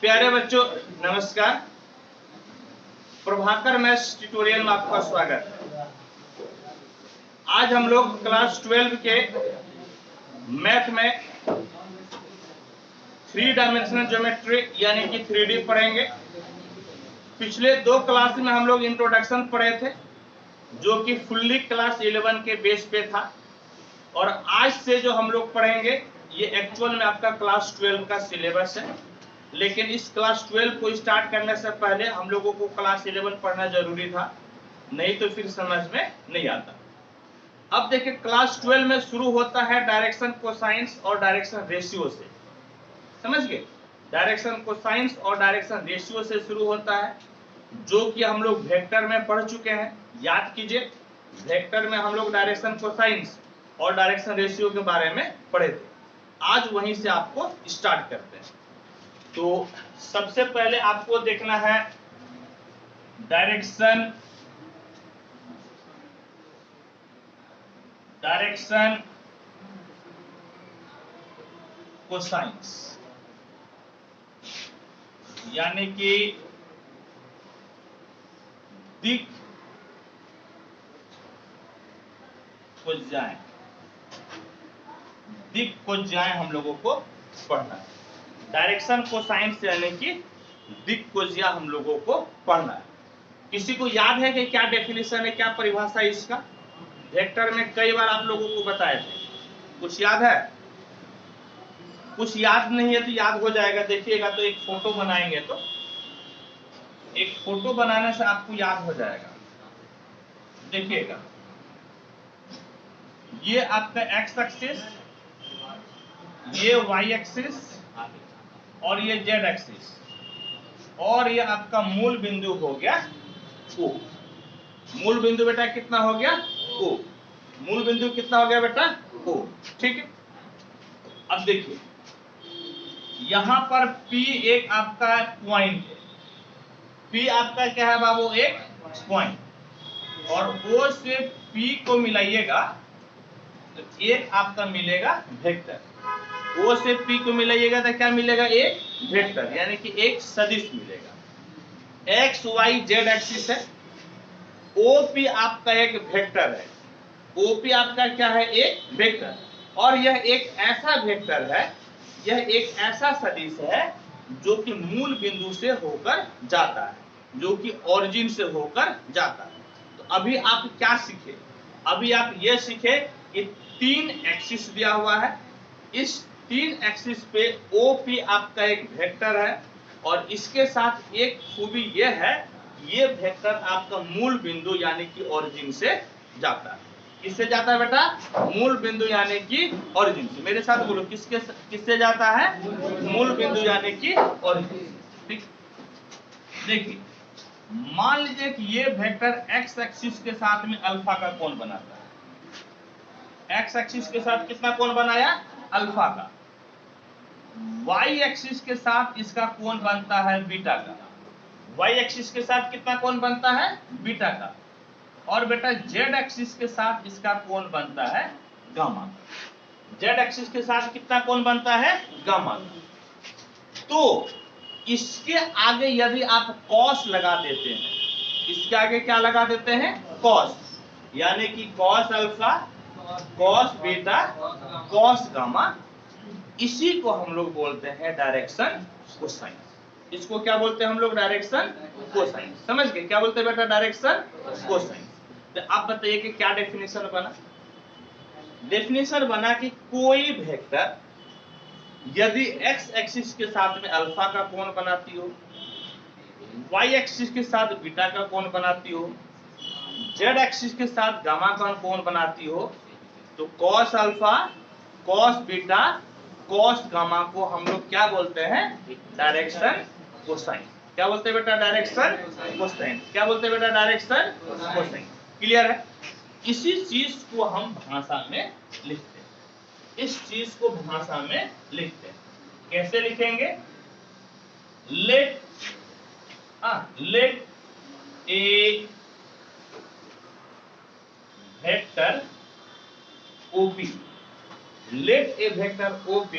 प्यारे बच्चों नमस्कार। प्रभाकर मैथ्स ट्यूटोरियल में आपका स्वागत। आज हम लोग क्लास 12 के मैथ में 3 डायमेंशनल ज्योमेट्री यानी कि 3D पढ़ेंगे। पिछले 2 क्लास में हम लोग इंट्रोडक्शन पढ़े थे जो कि फुल्ली क्लास 11 के बेस पे था, और आज से जो हम लोग पढ़ेंगे ये एक्चुअल में आपका क्लास 12 का सिलेबस है। लेकिन इस क्लास 12 को स्टार्ट करने से पहले हम लोगों को क्लास 11 पढ़ना जरूरी था, नहीं तो फिर समझ में नहीं आता। अब देखिए क्लास 12 में शुरू होता है डायरेक्शन कोसाइंस और डायरेक्शन रेशियो से। समझ गए? डायरेक्शन कोसाइंस और डायरेक्शन रेशियो से शुरू होता है, जो कि हम लोग वेक्टर में पढ़ चुके हैं। याद कीजिए, वेक्टर में हम लोग डायरेक्शन कोसाइंस और डायरेक्शन रेशियो के बारे में पढ़े थे। आज वहीं से आपको स्टार्ट करते हैं। तो सबसे पहले आपको देखना है डायरेक्शन कोसाइंस, यानी कि दिक कोज्जाएं हम लोगों को पढ़ना है। डायरेक्शन कोसाइंस यानी कि दिक कोज्या हम लोगों को पढ़ना है। किसी को याद है कि क्या डेफिनेशन है, क्या परिभाषा है इसका? वेक्टर में कई बार आप लोगों को बताए थे। कुछ याद है? कुछ याद नहीं है तो याद हो जाएगा। देखिएगा तो एक फोटो बनाएंगे तो एक फोटो बनाने से आपको याद हो जाएगा। देखिएगा, ये आपका एक्स एक्सिस, ये वाई एक्सिस और ये जेड एक्सिस, और ये आपका मूल बिंदु हो गया O। मूल बिंदु बेटा कितना हो गया? O। मूल बिंदु कितना हो गया बेटा? O। ठीक है। अब देखिए यहां पर P एक आपका पॉइंट है। P आपका क्या है बाबू? एक पॉइंट। और O से P को मिलाइएगा तो एक आपका मिलेगा वेक्टर। O से P को मिलाइएगा तो क्या मिलेगा? एक वेक्टर, यानी कि एक सदिश मिलेगा। एक्स वाई जेड एक्सिस है। OP आपका एक वेक्टर है। OP आपका क्या है? एक वेक्टर। और यह एक ऐसा वेक्टर है, यह एक ऐसा सदिश है जो कि मूल बिंदु से होकर जाता है, जो कि ओरिजिन से होकर जाता है। तो अभी आप क्या सीखे? अभी आप यह सीखे कि 3 एक्सिस दिया हुआ है। इस 3 एक्सिस पे OP आपका एक वेक्टर है, और इसके साथ एक खूबी यह है, ये वेक्टर आपका मूल बिंदु यानी कि ओरिजिन से जाता है। किससे जाता है बेटा? मूल बिंदु यानी कि ओरिजिन से। मेरे साथ बोलो, किससे जाता है? मूल बिंदु यानी कि ओरिजिन। ठीक। देखिए मान लीजिए कि ये वेक्टर एक्स एक्सिस के साथ में अल्फा का कोण बनाता है। एक्स एक्सिस के साथ कितना कोण बनाया? अल्फा का। वाई एक्सिस के साथ इसका कोण बनता है बीटा का। वाई एक्सिस के साथ कितना कोण बनता है? बीटा का। और बेटा जेड एक्सिस के साथ इसका कोण बनता है गामा का। जेड एक्सिस के साथ कितना कोण बनता है? गामा का। तो इसके आगे यदि आप कॉस लगा देते हैं, इसके आगे क्या लगा देते हैं? कॉस, यानी कि cos alpha, cos beta, cos gamma, इसी को हम लोग बोलते हैं डायरेक्शन कोसाइंस। इसको क्या बोलते हैं हम लोग? Direction cosines. समझ गए? क्या बोलते हैं बेटा? Direction cosines. तो आप बताइए कि क्या डेफिनेशन बना? डेफिनेशन बना कि कोई वेक्टर यदि एक्स एक्सिस के साथ में अल्फा का कोण बनाती हो, वाई एक्सिस के साथ बीटा का कोण बनाती हो, जेड एक्सिस के साथ गामा का कोण बनाती हो, तो cos alpha, cos beta, cos gamma को हम लोग क्या बोलते हैं? Direction cosines. क्या बोलते हैं बेटा? Direction cosines. क्या बोलते हैं बेटा? Direction cosines. क्लियर है? इसी चीज को हम भाषा में लिखते हैं। इस चीज को भाषा में लिखते हैं। कैसे लिखेंगे? Let A vector OP, let a vector OP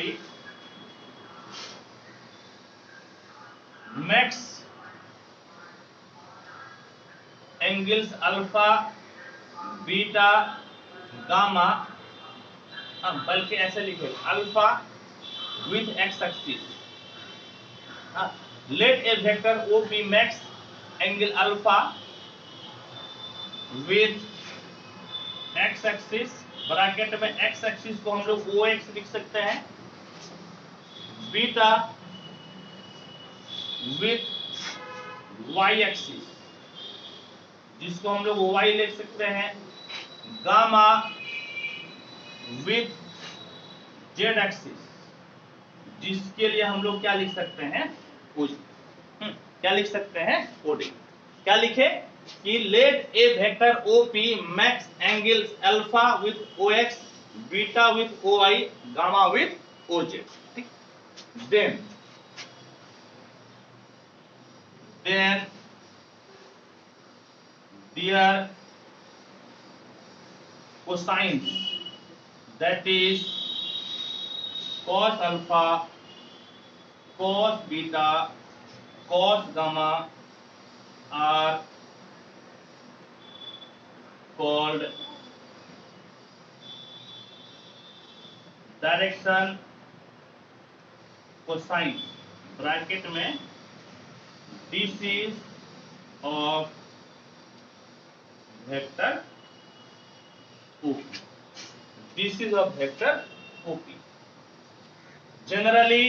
makes angles alpha beta gamma, बल्कि ऐसे लिखे alpha with x axis, let A vector O B makes angle alpha with x axis, bracket में एक्स एक्सिस को हम लोग ओ x लिख सकते हैं, बीटा विथ वाई एक्सिस जिसको हम लोग वाई लिख सकते हैं, गामा विथ जेड एक्सिस जिसके लिए हम लोग क्या लिख सकते हैं, क्या लिख सकते हैं, ओडी। क्या लिखे कि let A vector O P makes angles alpha with O X beta with O Y gamma with O Z, ठीक। Then their cosines, that is cos alpha, cos beta, cos gamma are called direction cosine, bracket में disease of vector OP, disease of vector OP। Generally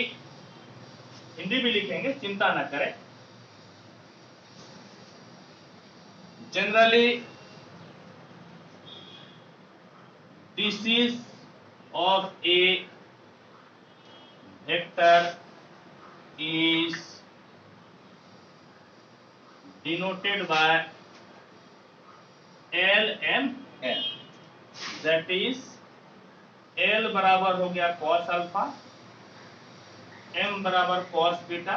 Hindi भी लिखेंगे, चिंता ना करें। Generally disease of a vector is denoted by LMN, that is L बराबर हो गया cos alpha, M बराबर cos बीटा,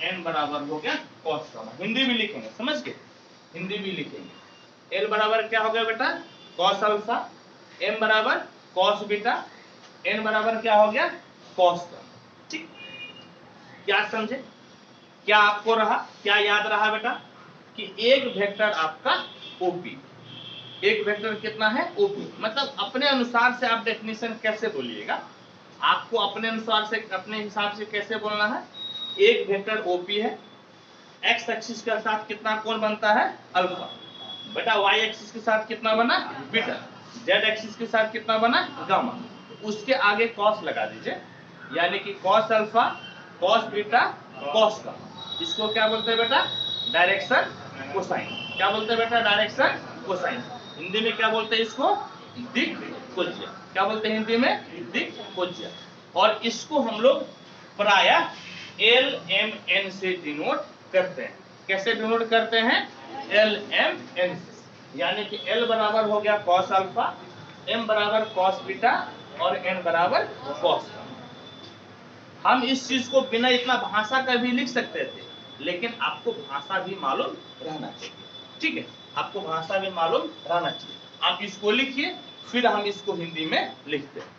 N बराबर हो गया cos गामा। हिंदी भी लिखेंगे, समझ गए, हिंदी भी लिखेंगे। L बराबर क्या हो गया बेटा, cos अल्फा, M बराबर cos बीटा, N बराबर क्या हो गया, cos गामा, ठीक। क्या समझे, क्या आपको रहा, क्या याद रहा बेटा कि एक वेक्टर आपका ओपी, एक वेक्टर कितना है, ओपी, मतलब अपने अनुसार से आप डेफिनेशन कैसे बोलिएगा, आपको अपने अनुसार से अपने हिसाब से कैसे बोलना है। एक वेक्टर ओपी है, एक्स एक्सिस के साथ कितना कोण बनता है, अल्फा, बेटा वाई एक्सिस के साथ कितना बना, बीटा, जेड एक्सिस के साथ कितना बना, गामा, उसके आगे कॉस लगा दीजिए, यानी कि cos alpha, cos beta, cos gamma. इसको क्या बोलते हैं बेटा, डायरेक्शन कोसाइन। क्या बोलते हैं बेटा, डायरेक्शन कोसाइन। हिंदी में क्या बोलते हैं इसको, दिक् कोज्य। क्या बोलते हैं हिंदी में, दिक् कोज्य। और इसको हम लोग प्रायः LMN से डिनोट करते हैं। कैसे डिनोट करते हैं, LMN से, यानी कि L बराबर हो गया cos अल्फा, M बराबर cos बीटा और N बराबर cos। हम इस चीज को बिना इतना भाषा का भी लिख सकते थे, लेकिन आपको भाषा भी मालूम रहना चाहिए, ठीक है, आपको भाषा भी मालूम रहना चाहिए। आप इसको लिखिए, फिर हम इसको हिंदी में लिखते हैं।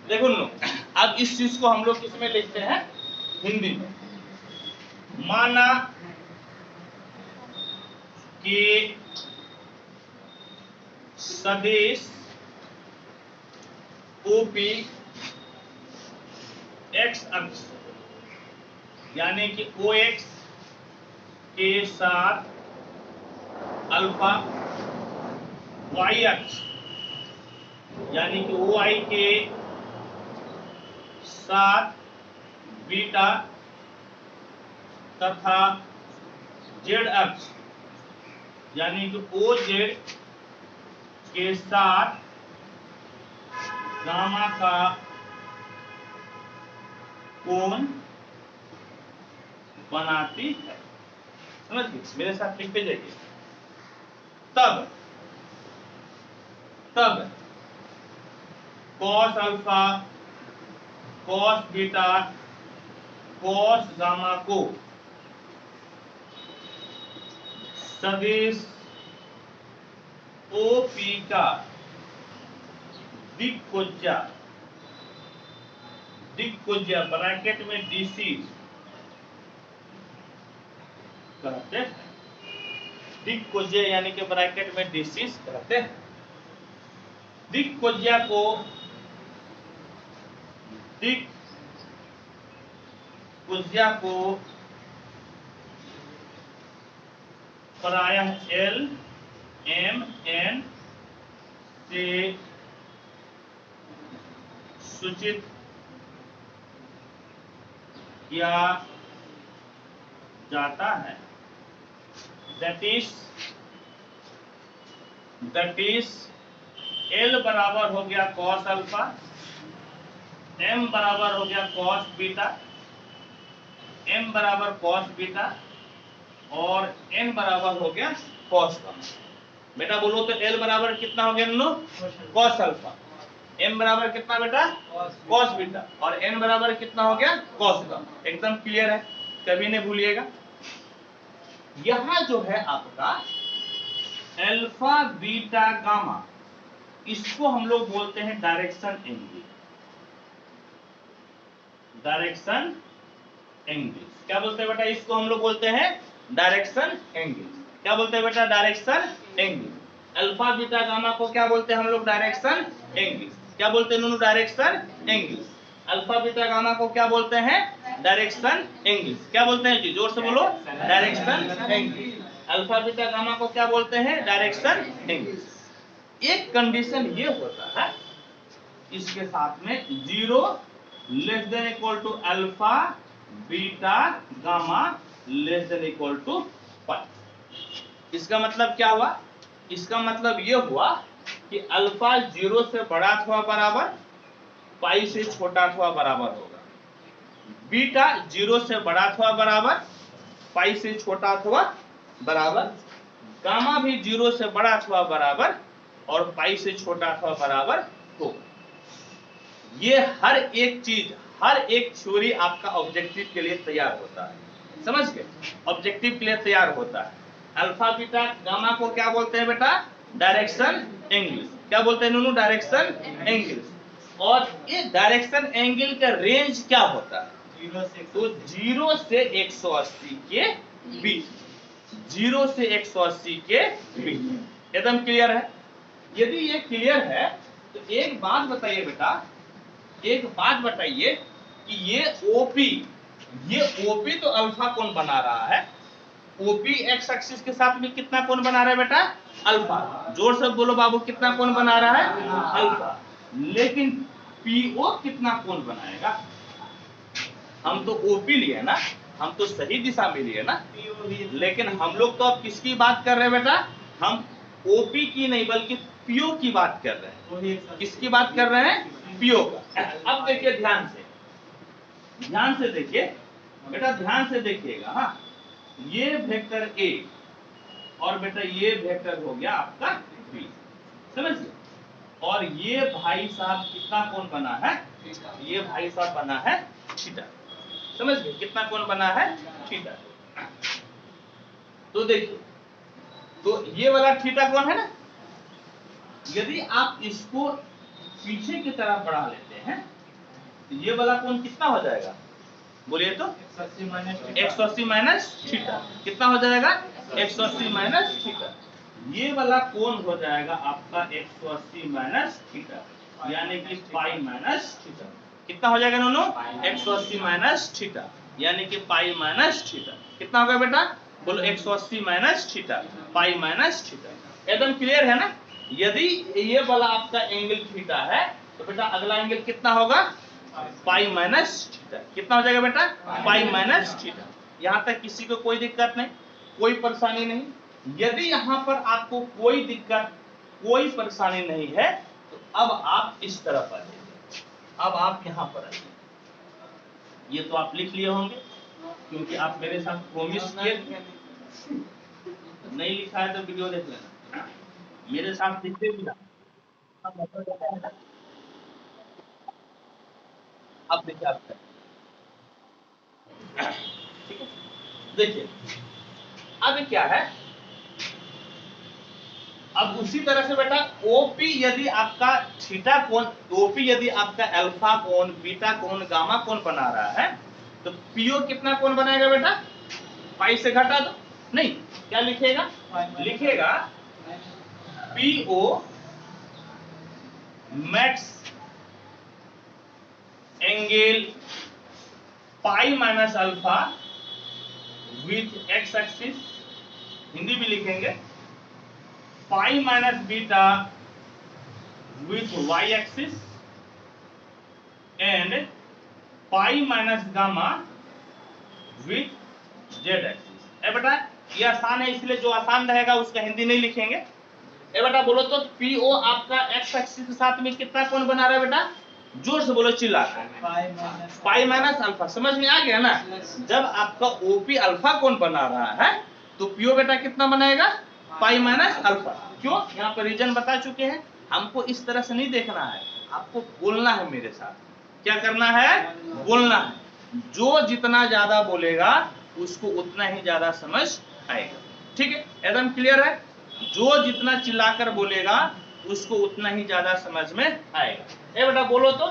देखो लो, अब इस चीज को हम लोग किसमें लिखते हैं, हिंदी में। माना कि सदिश ओपी एक्स अक्ष यानी कि ओ एक्स के साथ अल्फा, वाई अक्ष यानी कि ओ आई के साथ बीटा तथा जेड अक्ष यानी कि ओ जेड के साथ गामा का कोण बनाती है। समझ गए, मेरे साथ लिखते जाइए। तब cos alpha, cos beta, cos gamma को सदिश ओपी का दिक्कोज्या दिक्कोज्या ब्रैकेट में डीसी कहते हैं, दिक्कोज्या यानी कि ब्रैकेट में डीसी कहते हैं। दिक्कोज्या को प्रायः एल एम एन से सूचित किया जाता है। दैट इज एल बराबर हो गया कॉस अल्फा, एम बराबर हो गया कॉस बीटा, एम बराबर कॉस बीटा और एन बराबर हो गया कॉस गामा। बेटा बोलो तो एल बराबर कितना हो गया नो कॉस अल्फा, एम बराबर कितना बेटा कॉस बीटा और एन बराबर कितना हो गया कॉस गामा। एकदम क्लियर है, कभी नहीं भूलिएगा। यहां जो है आपका अल्फा बीटा गामा, इसको हम लोग बोलते हैं डायरेक्शन एंगल। डायरेक्शन एंगल क्या बोलते हैं बेटा, इसको हम लोग बोलते हैं डायरेक्शन एंगल। क्या बोलते हैं बेटा direction angle. Alpha beta gamma को क्या बोलते हैं हम लोग डायरेक्शन एंगल। क्या बोलते हैं दोनों direction angle. Alpha beta gamma को क्या बोलते हैं डायरेक्शन एंगल। क्या बोलते हैं जी जोर से बोलो direction angle. Alpha beta gamma को क्या बोलते हैं डायरेक्शन एंगल। एक कंडीशन ये होता है इसके साथ में 0 less than equal to alpha beta gamma less than equal to pi. इसका मतलब क्या हुआ, इसका मतलब ये हुआ कि अल्फा 0 से बड़ा अथवा बराबर, पाई से छोटा अथवा बराबर होगा। बीटा 0 से बड़ा अथवा बराबर, पाई से छोटा अथवा बराबर। गामा भी 0 से बड़ा अथवा बराबर और पाई से छोटा अथवा बराबर होगा। ये हर एक चीज, हर एक थ्योरी आपका ऑब्जेक्टिव के लिए तैयार होता है, समझ गए, ऑब्जेक्टिव के लिए तैयार होता है। अल्फा बीटा गामा को क्या बोलते हैं बेटा डायरेक्शन एंगल। क्या बोलते हैं नूनू डायरेक्शन एंगल। और ये डायरेक्शन एंगल का रेंज क्या होता है, तो 0 से 180 के बीच, 0 से 180 के बीच। एकदम क्लियर है। यदि ये क्लियर है तो एक बात बताइए बेटा, एक बात बताइए कि ये ओपी तो अल्फा कोण बना रहा है। ओपी एक्स एक्सिस के साथ में कितना कोण बना रहा है बेटा अल्फा। जोर से बोलो बाबू कितना कोण बना रहा है अल्फा। लेकिन पीओ कितना कोण बनाएगा। हम तो ओपी लिए ना, हम तो सही दिशा में लिए ना, लेकिन हम लोग तो अब किसकी बात कर रहे हैं बेटा, हम ओपी की नहीं बल्कि पीओ की बात कर रहे हैं। किसकी बात कर रहे हैं पीओ का। अब देखिए ध्यान से देखिए बेटा, ध्यान से देखिएगा। हाँ, ये वेक्टर ए और बेटा ये वेक्टर हो गया आपका बी, समझिए। और ये भाई साहब कितना कोण बना है, ये भाई साहब बना है थीटा, समझ गए कितना कोण बना है थीटा। तो देखिए, तो ये वाला थीटा कोण है ना, यदि आप इसको पीछे की तरफ बढ़ा लेते हैं तो ये वाला कोण कितना हो जाएगा, बोलिए तो 180 माइनस थीटा। कितना हो जाएगा 180 माइनस थीटा। ये वाला कोण हो जाएगा आपका 180 माइनस थीटा, यानी कि पाई माइनस थीटा। कितना हो जाएगा दोनों 180 माइनस थीटा, यानी कि पाई माइनस थीटा। कितना होगा बेटा बोलो 180 minus theta, pi minus theta. एकदम क्लियर है ना। यदि ये वाला आपका एंगल थीटा है तो बेटा अगला एंगल कितना होगा पाई माइनस थीटा। कितना हो जाएगा बेटा पाई माइनस थीटा। यहां तक किसी को कोई दिक्कत नहीं, कोई परेशानी नहीं। यदि यहां पर आपको कोई दिक्कत, कोई परेशानी नहीं है तो अब आप इस तरफ आ जाइए। अब आप यहां पर आइए। ये तो आप लिख लिए होंगे क्योंकि आप मेरे साथ प्रॉमिस किए। नहीं लिखा है तो वीडियो देख लेना, मेरे साथ लिखते भी ना। अब देखिए आप, ठीक है। देखिए अब क्या है, अब उसी तरह से बेटा ओपी यदि आपका थीटा कोण, ओपी यदि आपका अल्फा कोण, बीटा कोण, गामा कोण बना रहा है तो पीओ कितना कोण बनाएगा बेटा? पाई से घटा दो, नहीं क्या लिखेगा? लिखेगा PO max angle pi minus alpha with x axis, Hindi भी लिखेंगे pi minus beta with y axis and pi minus gamma with z axis. ए बेटा ये आसान है, इसलिए जो आसान रहेगा उसका हिंदी नहीं लिखेंगे। ए बेटा बोलो तो पीओ आपका एक्स एक्सिस के साथ में कितना कोण बना रहा है बेटा? जोर से बोलो, चिल्ला। पाई माइनस अल्फा, समझ में आ गया ना? जब आपका ओपी अल्फा कोण बना रहा है तो पीओ बेटा कितना बनाएगा? Pi minus alpha. क्यों? यहाँ पर रीजन बता चुके हैं। हमको इस तरह से नहीं देखना है, आपको बोलना है मेरे साथ। क्या करना है? बोलना है। जो जितना ज्यादा बोलेगा उसको उतना ही ज्यादा समझ आएगा। ठीक है, एकदम क्लियर है? जो जितना चिल्लाकर बोलेगा उसको उतना ही ज्यादा समझ में आएगा। ए बेटा बोलो तो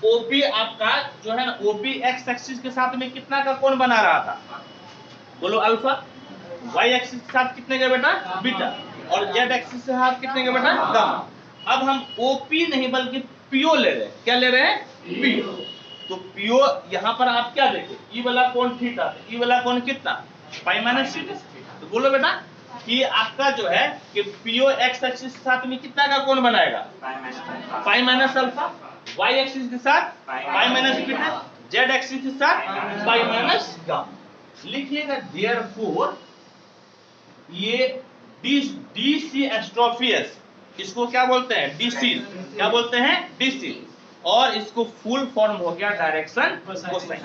ओपी आपका जो है ना, ओपी एक्स एक्सिस के साथ में कितना का कोण बना रहा था? बोलो अल्फा। वाई एक्सिस के साथ कितने का बेटा? बीटा। और जेड एक्सिस के साथ कितने का बेटा? गामा। अब हम ओपी नहीं बल्कि पीओ ले रहे हैं। क्या ले रहे हैं? पीओ। तो पीओ यहाँ पर आप क्या देखें? ई वाला कोण थीटा, ई वाला कोण कितना? Pi minus theta. तो बोलो बेटा कि आपका जो है कि पीओ एक्स एक्सिस के साथ में कितना का कोण बनाएगा? Pi minus alpha. Y axis के साथ pi minus beta, Z axis के साथ पाई माइनस गामा। लिखिएगा देयरफॉर ये डीसी एस्ट्रोफियस, इसको क्या बोलते हैं? डीसी। क्या बोलते हैं? डीसी। और इसको फुल फॉर्म हो गया डायरेक्शन कोसाइन।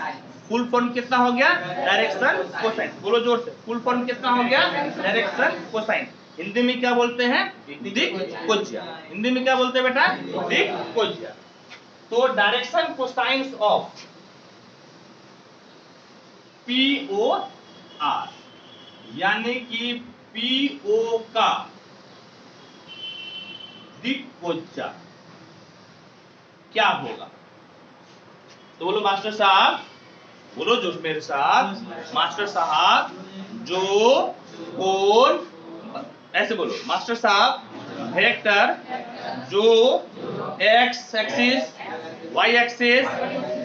फुल फॉर्म कितना हो गया? Direction cosine. बोलो जोर से, फुल फॉर्म कितना हो गया? Direction cosine. हिंदी में क्या बोलते हैं? दिक्कोज्या। हिंदी में क्या बोलते हैं बेटा? दिक्कोज्या। तो direction cosines of PO are, यानी कि पीओ का दिक्कोज्या क्या होगा? तो बोलो मास्टर साहब, बोलो जो मेरे साथ, मास्टर साहब जो कोण, ऐसे बोलो मास्टर साहब वेक्टर जो X axis, Y axis,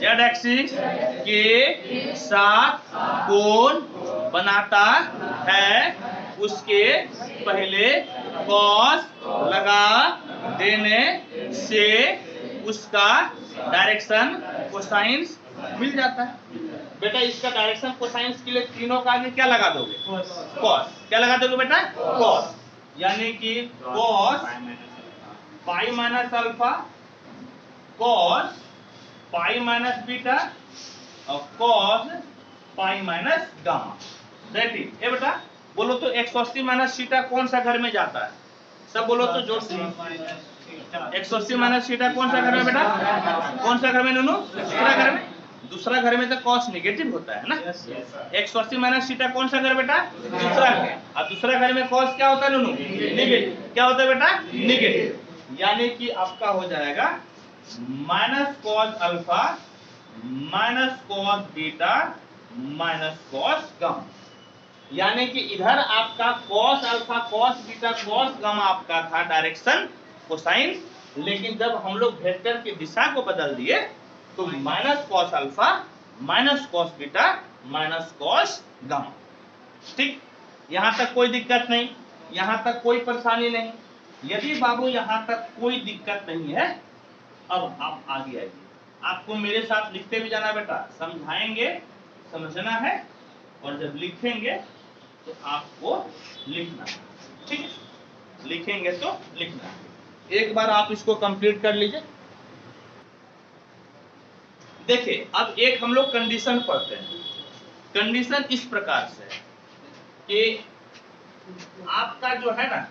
Z axis के साथ कोण बनाता है उसके पहले कॉस लगा देने से उसका डायरेक्शन कोसाइंस मिल जाता है। बेटा इसका डायरेक्शन कोसाइंस के लिए तीनों का आगे क्या लगा दोगे? कॉस। क्या लगा दोगे बेटा? कॉस। यानी कि cos pi minus alpha, cos pi minus beta और cos pi minus gamma. That is. ए बेटा बोलो तो 180 माइनस थीटा कौन सा घर में जाता है? सब बोलो तो जोर से। 180 माइनस थीटा कौन सा घर में बेटा? कौन सा घर में नूनू? दूसरा घर में। दूसरा घर में तो कॉस नेगेटिव होता है ना। 180 माइनस थीटा कौन सा घर बेटा? दूसरा घर। और दूसरा घर में कॉस क्या होता है नूनू? नेगेटिव। क्या होता है बेटा? नेगेटिव। यानी कि आपका हो जाएगा minus cos alpha minus cos beta minus cos gamma. यानी कि इधर आपका cos alpha cos beta cos gamma आपका था डायरेक्शन कोसाइन, लेकिन जब हम लोग वेक्टर की दिशा को बदल दिए तो minus cos alpha minus cos beta minus cos gamma. ठीक, यहां तक कोई दिक्कत नहीं, यहां तक कोई परेशानी नहीं। यदि बाबू यहां तक कोई दिक्कत नहीं है, अब आप आगे आइए। आपको मेरे साथ लिखते भी जाना बेटा, समझाएंगे, समझना है, और जब लिखेंगे तो आपको लिखना है। ठीक, लिखेंगे तो लिखना है। एक बार आप इसको कंप्लीट कर लीजिए। देखिए अब एक हम लोग कंडीशन पढ़ते हैं। कंडीशन इस प्रकार से है कि आपका जो है ना,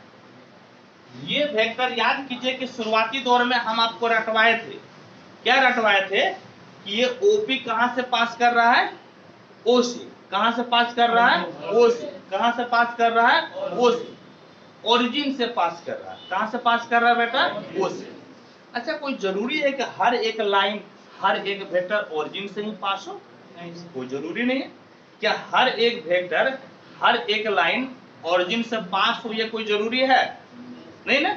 ये वेक्टर याद कीजिए कि शुरुआती दौर में हम आपको रटवाए थे। क्या रटवाए थे? कि ये ओपी कहां से पास कर रहा है? ओ से। कहां से पास कर रहा है? ओ से। कहां से पास कर रहा है? ओ से। ओरिजिन से पास कर रहा है। कहां से पास कर रहा है बेटा? ओ से। अच्छा, कोई जरूरी है कि हर एक लाइन, हर एक वेक्टर ओरिजिन से ही पास हो? नहीं, कोई जरूरी नहीं है। क्या हर एक वेक्टर, हर एक लाइन ओरिजिन से पास हो, ये कोई जरूरी है? नहीं ना।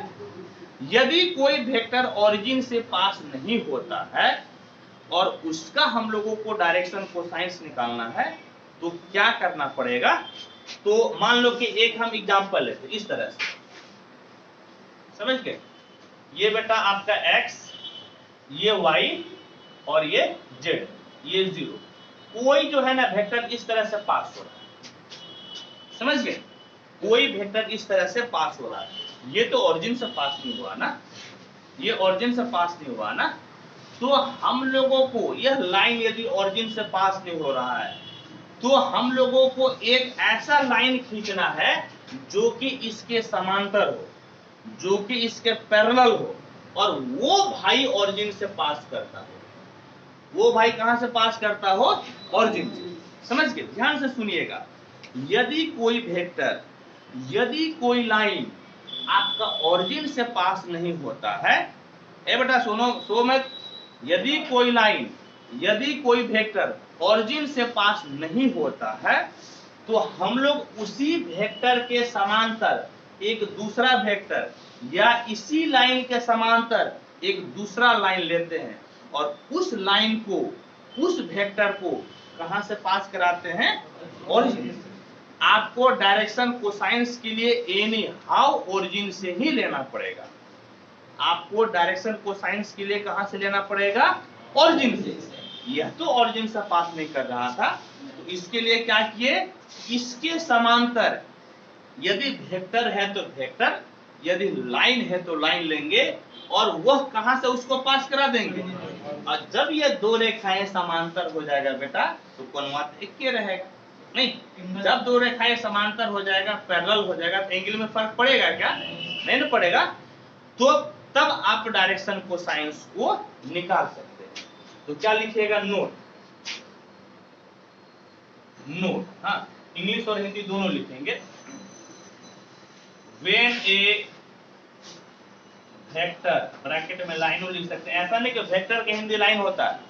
यदि कोई वेक्टर ओरिजिन से पास नहीं होता है और उसका हम लोगों को डायरेक्शन कोसाइंस निकालना है, तो क्या करना पड़ेगा? तो मान लो कि एक हम एग्जांपल लेते इस तरह से, समझ गए? ये बेटा आपका x, ये y और ये z, ये 0। कोई जो है ना वेक्टर इस तरह से पास हो रहा है, समझ गए? कोई वेक्टर इस तरह से पास हो रहा है, ये तो ओरिजिन से पास नहीं हुआ ना, ये ओरिजिन से पास नहीं हुआ ना। तो हम लोगों को यह लाइन यदि ओरिजिन से पास नहीं हो रहा है, तो हम लोगों को एक ऐसा लाइन खींचना है जो कि इसके समांतर हो, जो कि इसके पैरेलल हो, और वो भाई ओरिजिन से पास करता हो। वो भाई कहां से पास करता हो? ओरिजिन से। समझ गए? ध्यान से सुनिएगा। यदि कोई वेक्टर, यदि कोई लाइन आपका ओरिजिन से पास नहीं होता है, ए बेटा सुनो, सो मत। यदि कोई लाइन, यदि कोई वेक्टर ओरिजिन से पास नहीं होता है, तो हम लोग उसी वेक्टर के समांतर एक दूसरा वेक्टर, या इसी लाइन के समांतर एक दूसरा लाइन लेते हैं और उस लाइन को, उस वेक्टर को कहां से पास कराते हैं? ओरिजिन से। आपको डायरेक्शन कोसाइंस के लिए एनी हाउ ओरिजिन से ही लेना पड़ेगा। आपको डायरेक्शन कोसाइंस के लिए कहां से लेना पड़ेगा? ओरिजिन से। यह तो ओरिजिन से पास नहीं कर रहा था, तो इसके लिए क्या किए? इसके समांतर, यदि वेक्टर है तो वेक्टर, यदि लाइन है तो लाइन लेंगे और वह कहां से उसको पास करा देंगे। और जब ये दो रेखाएं समांतर हो जाएगा बेटा, तो कोणवा एक के रहेगा। नहीं, जब दो रेखाएं समांतर हो जाएगा, पैरेलल हो जाएगा, तो एंगल में फर्क पड़ेगा क्या? नहीं ना पड़ेगा। तो तब आप डायरेक्शन कोसाइंस को निकाल सकते हैं। तो क्या लिखिएगा? Note, note. हाँ, इंग्लिश और हिंदी दोनों लिखेंगे। When a वेक्टर, ब्रैकेट में लाइनों लिख सकते हैं। ऐसा नहीं कि वेक्टर के हिंदी लाइन होता है,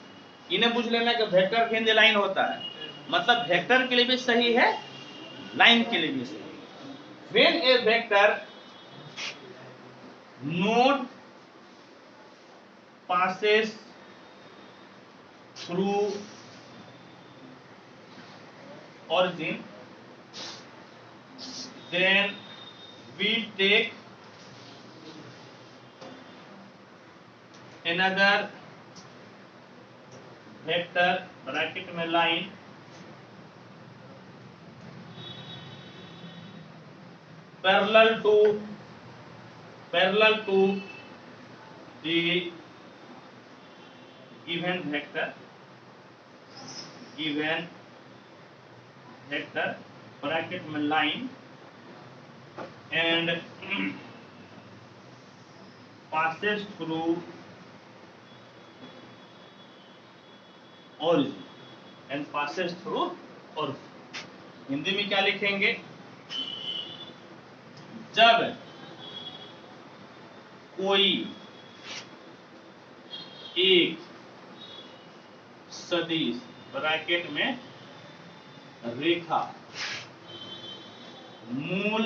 इन्हें पूछ लेना कि वेक्टर के हिंदी लाइन होता है, मतलब वेक्टर के लिए भी सही है, लाइन के लिए भी सही है। When a vector node passes through origin, then we take another vector, bracket में line, parallel to the given vector, bracket में line, and passes through origin, and passes through origin। Hindi में क्या लिखेंगे? जब कोई एक सदिश, ब्रैकेट में रेखा, मूल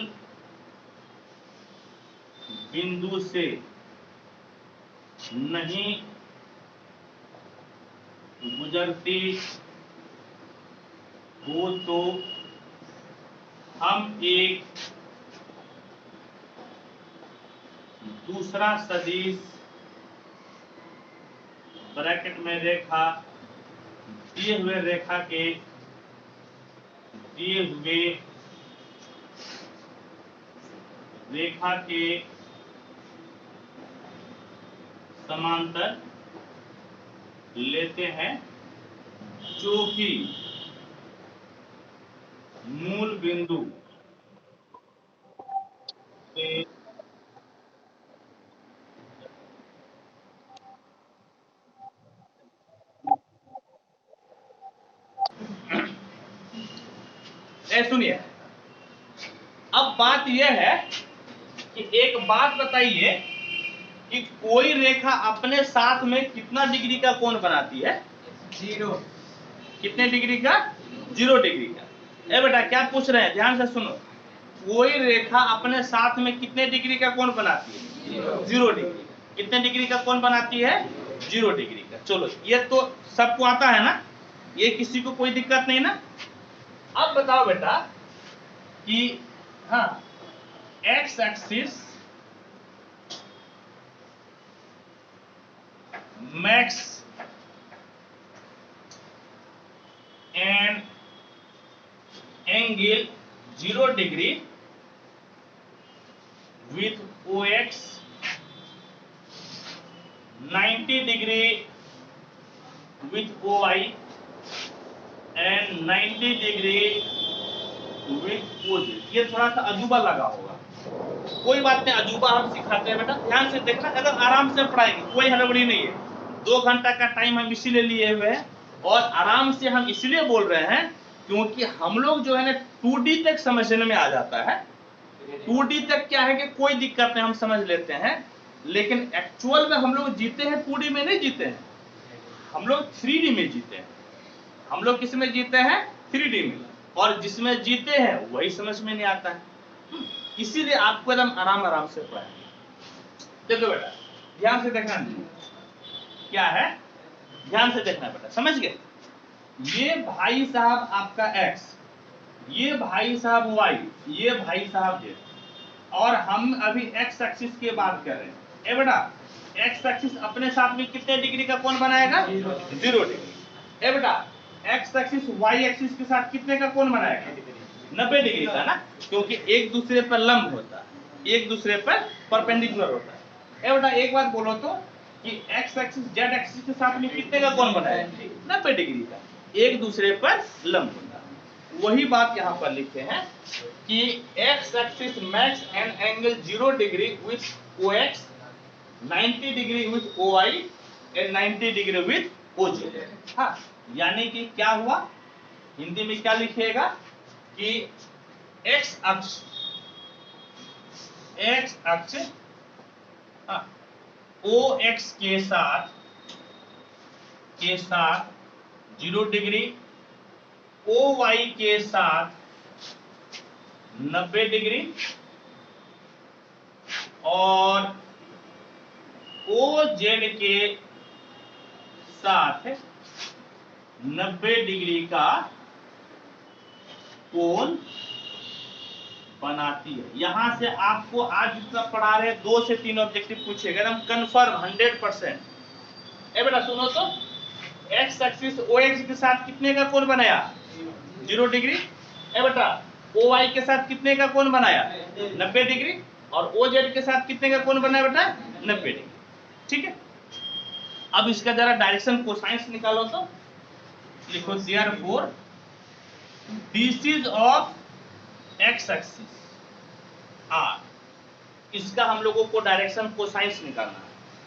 बिंदु से नहीं गुजरती हो, तो हम एक दूसरा सदिश, ब्रैकेट में रेखा, दिए हुए रेखा के दिए हुए रेखा के समांतर लेते हैं, जो कि मूल बिंदु से सुनिए। अब बात यह है कि एक बात बताइए कि कोई रेखा अपने साथ में कितना डिग्री का कोण बनाती है? 0। कितने डिग्री का? 0 डिग्री का। ए बेटा क्या पूछ रहे हैं, ध्यान से सुनो। कोई रेखा अपने साथ में कितने डिग्री का कोण बनाती है? 0 डिग्री। कितने डिग्री का कोण बनाती है? 0 डिग्री का। चलो ये तो सबको आता है ना, ये किसी को कोई दिक्कत नहीं ना। अब बताओ बेटा कि हाँ, x axis max and angle 0 degree with OX 90 degree with OY and 90 degree with OZ। ये थोड़ा सा अजूबा लगा होगा, कोई बात नहीं, अजूबा हम सिखाते हैं बेटा, ध्यान से देखना, एकदम आराम से पढ़ाएंगे, कोई हड़बड़ी नहीं है। 2 घंटा का टाइम हम इसीलिए लिए हुए हैं और आराम से हम इसलिए बोल रहे हैं क्योंकि हम लोग जो है ना 2D तक समझने में आ जाता है। 2D तक क्या है कि कोई दिक्कत नहीं, हम समझ लेते हैं, लेकिन एक्चुअल में हम लोग जीते हैं 2D में नहीं जीते हैं, हम लोग 3D में जीते हैं। हम लोग किस में जीते हैं? 3D में। और जिसमें जीते हैं वही समझ में नहीं आता है, इसीलिए आपको एकदम आराम आराम से पढ़ाएंगे। देखो बेटा ध्यान से देखना, क्या है ध्यान से देखना बेटा, समझ गए? ये भाई साहब आपका x, ये भाई साहब y, ये भाई साहब z, और हम अभी x एक्सिस की बात कर रहे हैं। ए बेटा x एक्सिस अपने साथ में कितने डिग्री का कोण बनाएगा? 0 डिग्री। ए बेटा x एक्सिस y एक्सिस के साथ कितने का कोण बनाएगा? 90 डिग्री का ना, क्योंकि एक दूसरे पर लंब होता है, एक दूसरे पर परपेंडिकुलर होता है। ए बेटा एक बात बोलो तो कि x एक्सिस z एक्सिस के साथ में कितने का कोण बनाएगा? 90 डिग्री का, एक दूसरे पर लंब होता है। वही बात यहाँ पर लिखे हैं कि x axis max and angle 0 degree with OX, 90 degree with OY and 90 degree with OZ। हाँ, यानी कि क्या हुआ, हिंदी में क्या लिखिएगा कि x अक्ष OX के साथ 0 डिग्री, OY के साथ 90 डिग्री और OZ के साथ 90 डिग्री का कोण बनाती है। यहां से आपको आज जितना पढ़ा रहे 2 से 3 ऑब्जेक्टिव पूछेगा, एकदम कंफर्म 100%। ए बेटा सुनो तो, x एक्सिस OX के साथ कितने का कोण बनाया? 0 डिग्री। ए बेटा OY के साथ कितने का कोण बनाया? 90 डिग्री। और OZ के साथ कितने का कोण बनाया बेटा? 90 डिग्री। ठीक है, अब इसका जरा डायरेक्शन कोसाइंस निकालो तो लिखो, therefore basis of x axis r, इसका हम लोगों को डायरेक्शन कोसाइंस निकालना है।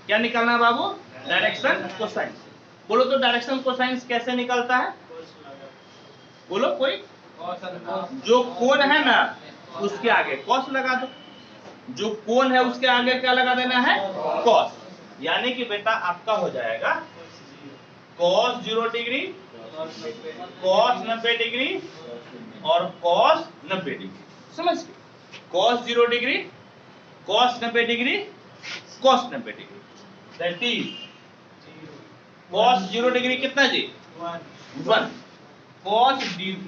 क्या निकालना है बाबू? Direction cosines. बोलो तो डायरेक्शन कोसाइंस कैसे निकलता है? बोलो कोई, जो कोण है ना उसके आगे कॉस लगा दो, जो कोण है उसके आगे क्या लगा देना है? कॉस। यानी कि बेटा आपका हो जाएगा कॉस 0 डिग्री, कॉस 90 डिग्री और कॉस 90 डिग्री। समझ गए? Cos 0 degree, cos 90 degree, cos 90 degree, that is cos 0 degree कितना जी? 1। Cos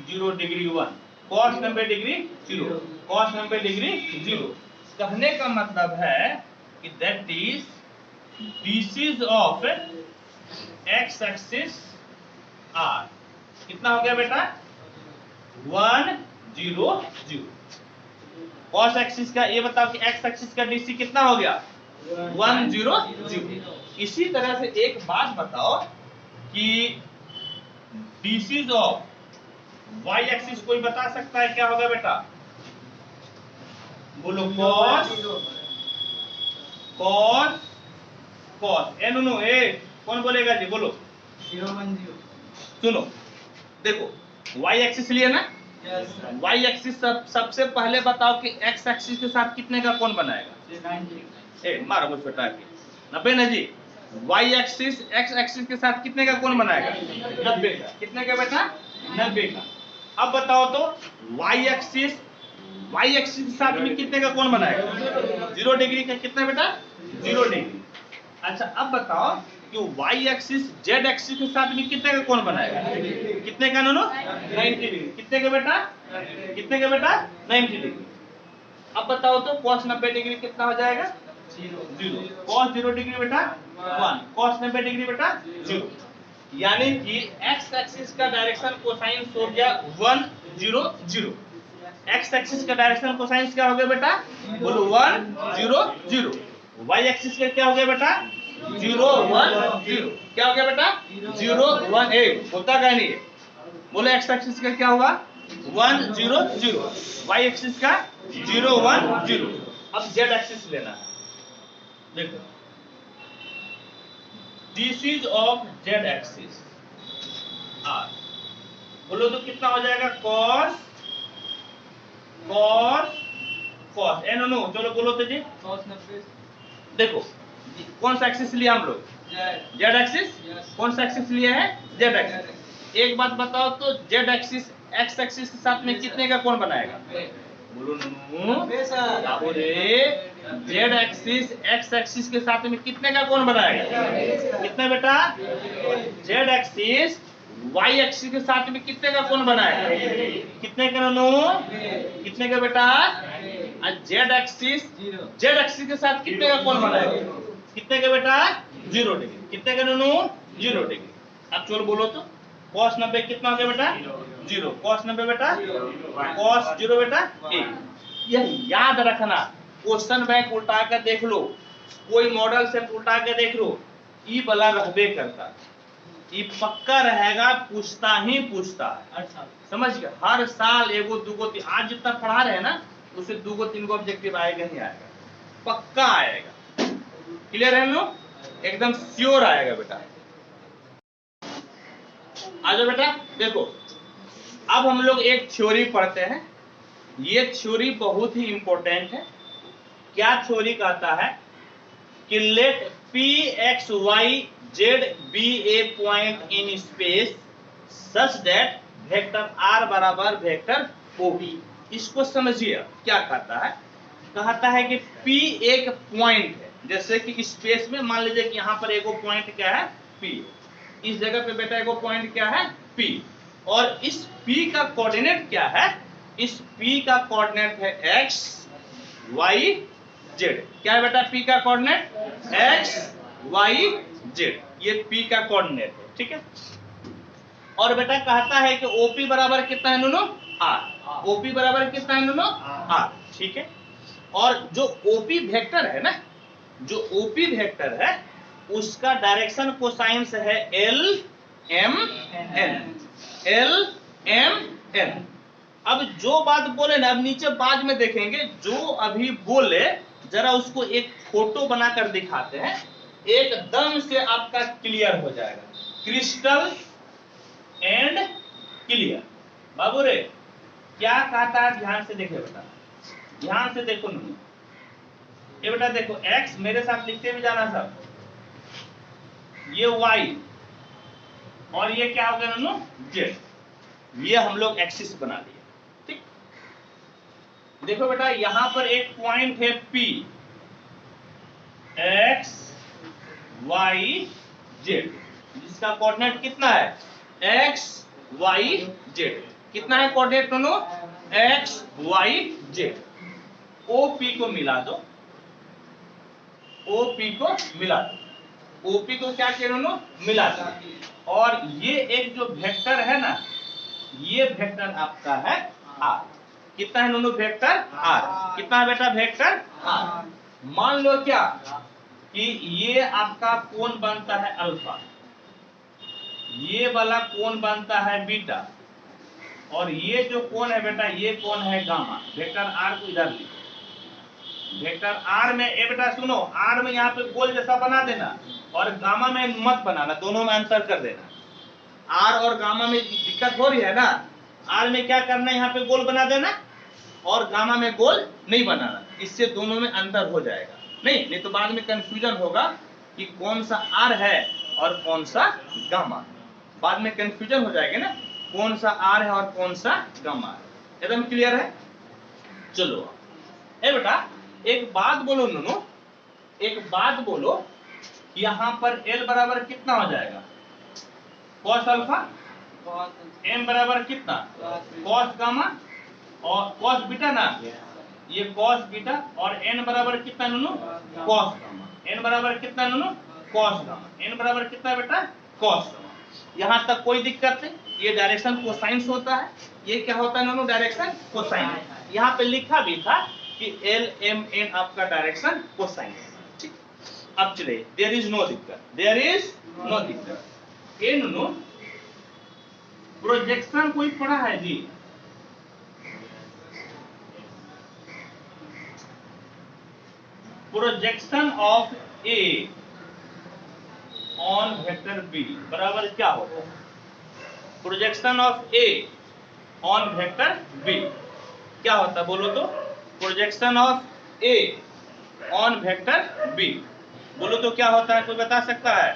0 degree 1, cos 90 degree 0, cos 90 degree 0। कहने का मतलब है कि that is basis of x axis r। कितना हो गया बेटा? 1 0 0। कॉस एक्सिस का ये बताओ कि x एक्सिस का DC कितना हो गया? 1 0 0। इसी तरह से एक बात बताओ कि बेसिस ऑफ y एक्सिस कोई बता सकता है क्या होगा बेटा? बोलो कॉस कॉस कॉस। ए नो ए कौन बोलेगा जी? बोलो 0 1 0। सुनो देखो, y एक्सिस लिए ना, वाई एक्सिस सबसे पहले बताओ कि एक्स एक्सिस के साथ कितने का कोण बनाएगा? मारो मुझ बेटा की 90 ना जी। वाई एक्सिस एक्स एक्सिस के साथ कितने का कोण बनाएगा? 90 का। कितने का बेटा? 90 का। अब बताओ तो वाई एक्सिस के साथ में कितने का कोण बनाएगा? 0 डिग्री का। कितना बेटा? 0 डिग्री। अच्छा अब बताओ कि वाई एक्सिस जेड एक्सिस के साथ में कितने का कोण बनाएगा? कितने का नोनो? 90 डिग्री। कितने का बेटा? 90 डिग्री। अब बताओ तो cos 90 डिग्री कितना हो जाएगा? 0। cos 0 डिग्री बेटा 1, cos 90 डिग्री बेटा 0। यानी कि x एक्सिस का डायरेक्शन कोसाइन हो गया 1 0 0। x एक्सिस का डायरेक्शन कोसाइन क्या हो गया बेटा? बोलो 1 0 0। y एक्सिस का क्या हो गया बेटा? 0 1 0। क्या हो गया बेटा? 0 1 1। होता क्या नहीं है? बोलो x एक्सिस का क्या हुआ? 1 0 0। y एक्सिस का 0 1 0। अब z एक्सिस लेना है। देखो this is of z axis r। बोलो तो कितना हो जाएगा? cos नो नो चलो बोलो तो जी। देखो कौन सा एक्सिस लिया हम लोग? z axis. कौन सा एक्सिस लिया है? z axis. एक बात बताओ तो z एक्सिस x एक्सिस के साथ में कितने का कोण बनाएगा? बोलो no Z axis X axis के साथ में कितने का कोण बनाएगा? कितने बेटा? जेड एक्सिस वाई एक्सिस के साथ में कितने का कोण बनाएगा? कितने का नो? कितने का बेटा? जेड एक्सिस के साथ कितने का कोण बनाएगा? कितने का बेटा? 0 डिग्री। कितने का नो? 0 डिग्री। अब चलो बोलो तो cos 90 कितना हो गया बेटा? 0। cos 90 बेटा cos 0 बेटा 1। यह याद रखना, क्वेश्चन बैंक उल्टा कर देख लो, कोई मॉडल से उल्टा के देख लो, ई वाला रहबे करता, ई पक्का रहेगा, पूछता ही पूछता है। समझ गए? हर साल एगो दूगो आज जितना पढ़ा रहे हैं ना उससे 2-3 ऑब्जेक्टिव आएगा ही आएगा, पक्का आएगा। क्लियर है लोग? एकदम श्योर आएगा बेटा। आ जाओ बेटा। देखो अब हम लोग एक थ्योरी पढ़ते हैं। ये थ्योरी बहुत ही इंपॉर्टेंट है। क्या थ्योरी कहता है कि late p x y z be a point in space such that vector r बराबर वेक्टर OP। इसको समझिए क्या कहता है। कहता है कि p एक पॉइंट है, जैसे कि स्पेस में मान लीजिए कि यहाँ पर एक पॉइंट क्या है? p। इस जगह पे बेटा एक पॉइंट क्या है? P। और इस P का कोऑर्डिनेट क्या है? इस P का कोऑर्डिनेट है x y z। क्या है बेटा P का कोऑर्डिनेट? x y z। ये P का कोऑर्डिनेट है, ठीक है। और बेटा कहता है कि OP बराबर कितना है दोनों? r। OP बराबर कितना है दोनों? r, ठीक है। और जो OP वेक्टर है ना, जो OP वेक्टर है उसका डायरेक्शन कोसाइंस है L M N। L M N। अब जो बात बोले ना, अब नीचे बाद में देखेंगे, जो अभी बोले जरा उसको एक फोटो बनाकर दिखाते हैं, एकदम से आपका क्लियर हो जाएगा, क्रिस्टल एंड क्लियर। बाबू रे क्या कहता है? ध्यान से देखिए बेटा, ध्यान से देखो नहीं। ये बेटा देखो x, मेरे साथ लिखते भी जाना सब, ये y और ये क्या हो गया दोनों? z। ये हम लोग एक्सिस बना दिए, ठीक। देखो बेटा यहां पर एक पॉइंट है P, x y z, जिसका कोऑर्डिनेट कितना है? x y z। कितना है कोऑर्डिनेट दोनों? x y z। OP को मिला दो, OP को मिला दो, OP को क्या किया दोनों? मिला दो। और ये एक जो वेक्टर है ना, ये वेक्टर आपका है r। कितना है दोनों? Vector r। कितना है बेटा? Vector r। मान लो क्या कि ये आपका कोण बनता है अल्फा, ये वाला कोण बनता है बीटा, और ये जो कोण है बेटा ये कोण है गामा। वेक्टर r को इधर लिखो, वेक्टर r में ए बेटा सुनो, r में यहाँ पे गोल जैसा बना देना और गामा में मत बनाना, दोनों में अंतर कर देना। r और गामा में दिक्कत हो रही है ना, आर में क्या करना है, यहाँ पे गोल बना देना, और गामा में गोल नहीं बनाना। इससे दोनों में अंतर हो जाएगा। नहीं तो बाद में कंफ्यूजन होगा कि कौन सा आर है और कौन सा गामा। बाद में कंफ्यूजन हो जाएगा ना, कौन सा आर है और कौन सा गामा है। एकदम क्लियर है। चलो ए बेटा एक बात बोलो नूनू, एक बात बोलो, यहाँ पर एल बराबर कितना हो जाएगा, कॉस अल्फा, एम बराबर कितना, कॉस गामा और कॉस बीटा ना, ये कॉस बीटा, और एन बराबर कितना नूनू, कॉस गामा। एन बराबर कितना नूनू, कॉस गामा। एन बराबर कितना बेटा, कॉस गामा। यहाँ तक कोई दिक्कत नहीं। ये डायरेक्शन कोसाइंस होता है, ये क्या होता है नूनू, डायरेक्शन कोसाइन। यहाँ पे लिखा भी था कि एल एम एन आपका डायरेक्शन कोसाइन। ठीक, अब चले, देयर इज नो दिक्कत, देयर इज नो दिक्कत। ए नूनू प्रोजेक्शन कोई पढ़ा है जी, projection of A on vector B बराबर क्या होगा, projection of A on vector B क्या होता है बोलो तो, projection of A on vector B बोलो तो क्या होता है, कोई बता सकता है,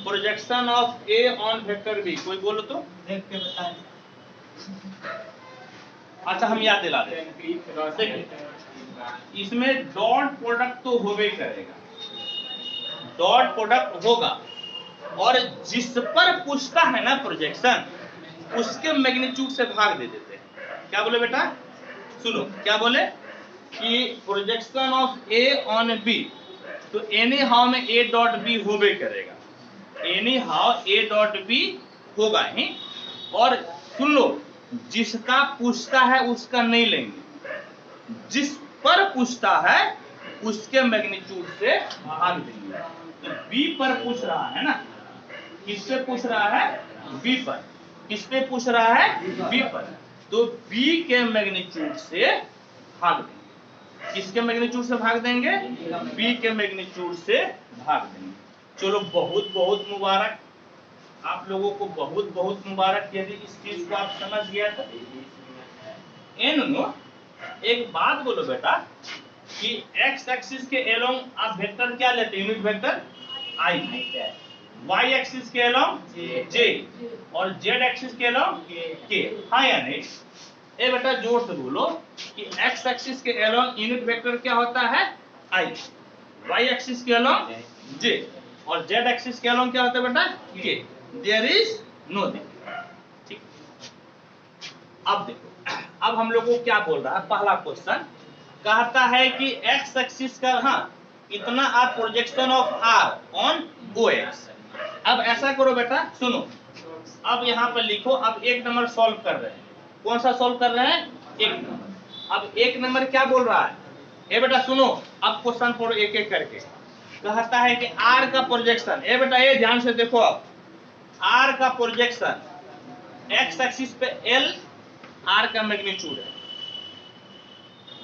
projection of A on vector B कोई बोलो तो, देख के बताएं। अच्छा हम याद दिला दें, इसमें डॉट प्रोडक्ट तो होबे करेगा, डॉट प्रोडक्ट होगा, और जिस पर पूछता है ना प्रोजेक्शन उसके मैग्नीट्यूड से भाग दे देते हैं। क्या बोले बेटा, सुनो क्या बोले कि projection of A on B, तो एनी हाउ में ए डॉट बी होबे करेगा, anyhow A dot B होगा ही। और सुन लो, जिसका पूछता है उसका नहीं लेंगे, जिस पर पूछता है उसके मैग्नीट्यूड से भाग देंगे। तो बी पर पूछ रहा है ना, किस पे पूछ रहा है, बी पर, किस पे पूछ रहा है, बी पर, तो बी के मैग्नीट्यूड से भाग देंगे। किसके मैग्नीट्यूड से भाग देंगे, बी के मैग्नीट्यूड से भाग देंगे। चलो बहुत बहुत मुबारक आप लोगों को, बहुत बहुत मुबारक यदि इस चीज को आप समझ गया तो। एनो एक बात बोलो बेटा कि एक्स एक्सिस के एलोंग आप वेक्टर क्या लेते हैं, यूनिट वेक्टर आई, वाई एक्सिस के एलोंग जे, और जेड एक्सिस के एलोंग के, हाँ या नहीं। ए बेटा जोर से बोलो कि एक्स एक्सिस के एलोंग यूनिट वेक्टर क्या होता है, आई, वाई एक्सिस के एलोंग जे, और जेड एक्सिस के एलोंग क्या होता है बेटा, के। देयर इज नो दिक्कत। ठीक, अब देखो, अब हम लोग को क्या बोल रहा है, पहला क्वेश्चन कहता है कि एक्स एक्सिस का, हाँ इतना आप projection of R on O X. अब ऐसा करो बेटा, सुनो, अब यहाँ पर लिखो, अब एक नंबर सॉल्व कर रहे हैं, कौन सा सॉल्व कर रहे हैं, एक नंबर। अब एक नंबर क्या बोल रहा है, ए बेटा सुनो, अब क्वेश्चन पढ़ो एक एक करके। कहता है कि आर का प्रोजेक्शन, ए बेटा ये ध्यान से देखो, अब आर का प्रोजेक्शन एक्स एक्सिस पे एल आर का मैग्नीट्यूड है,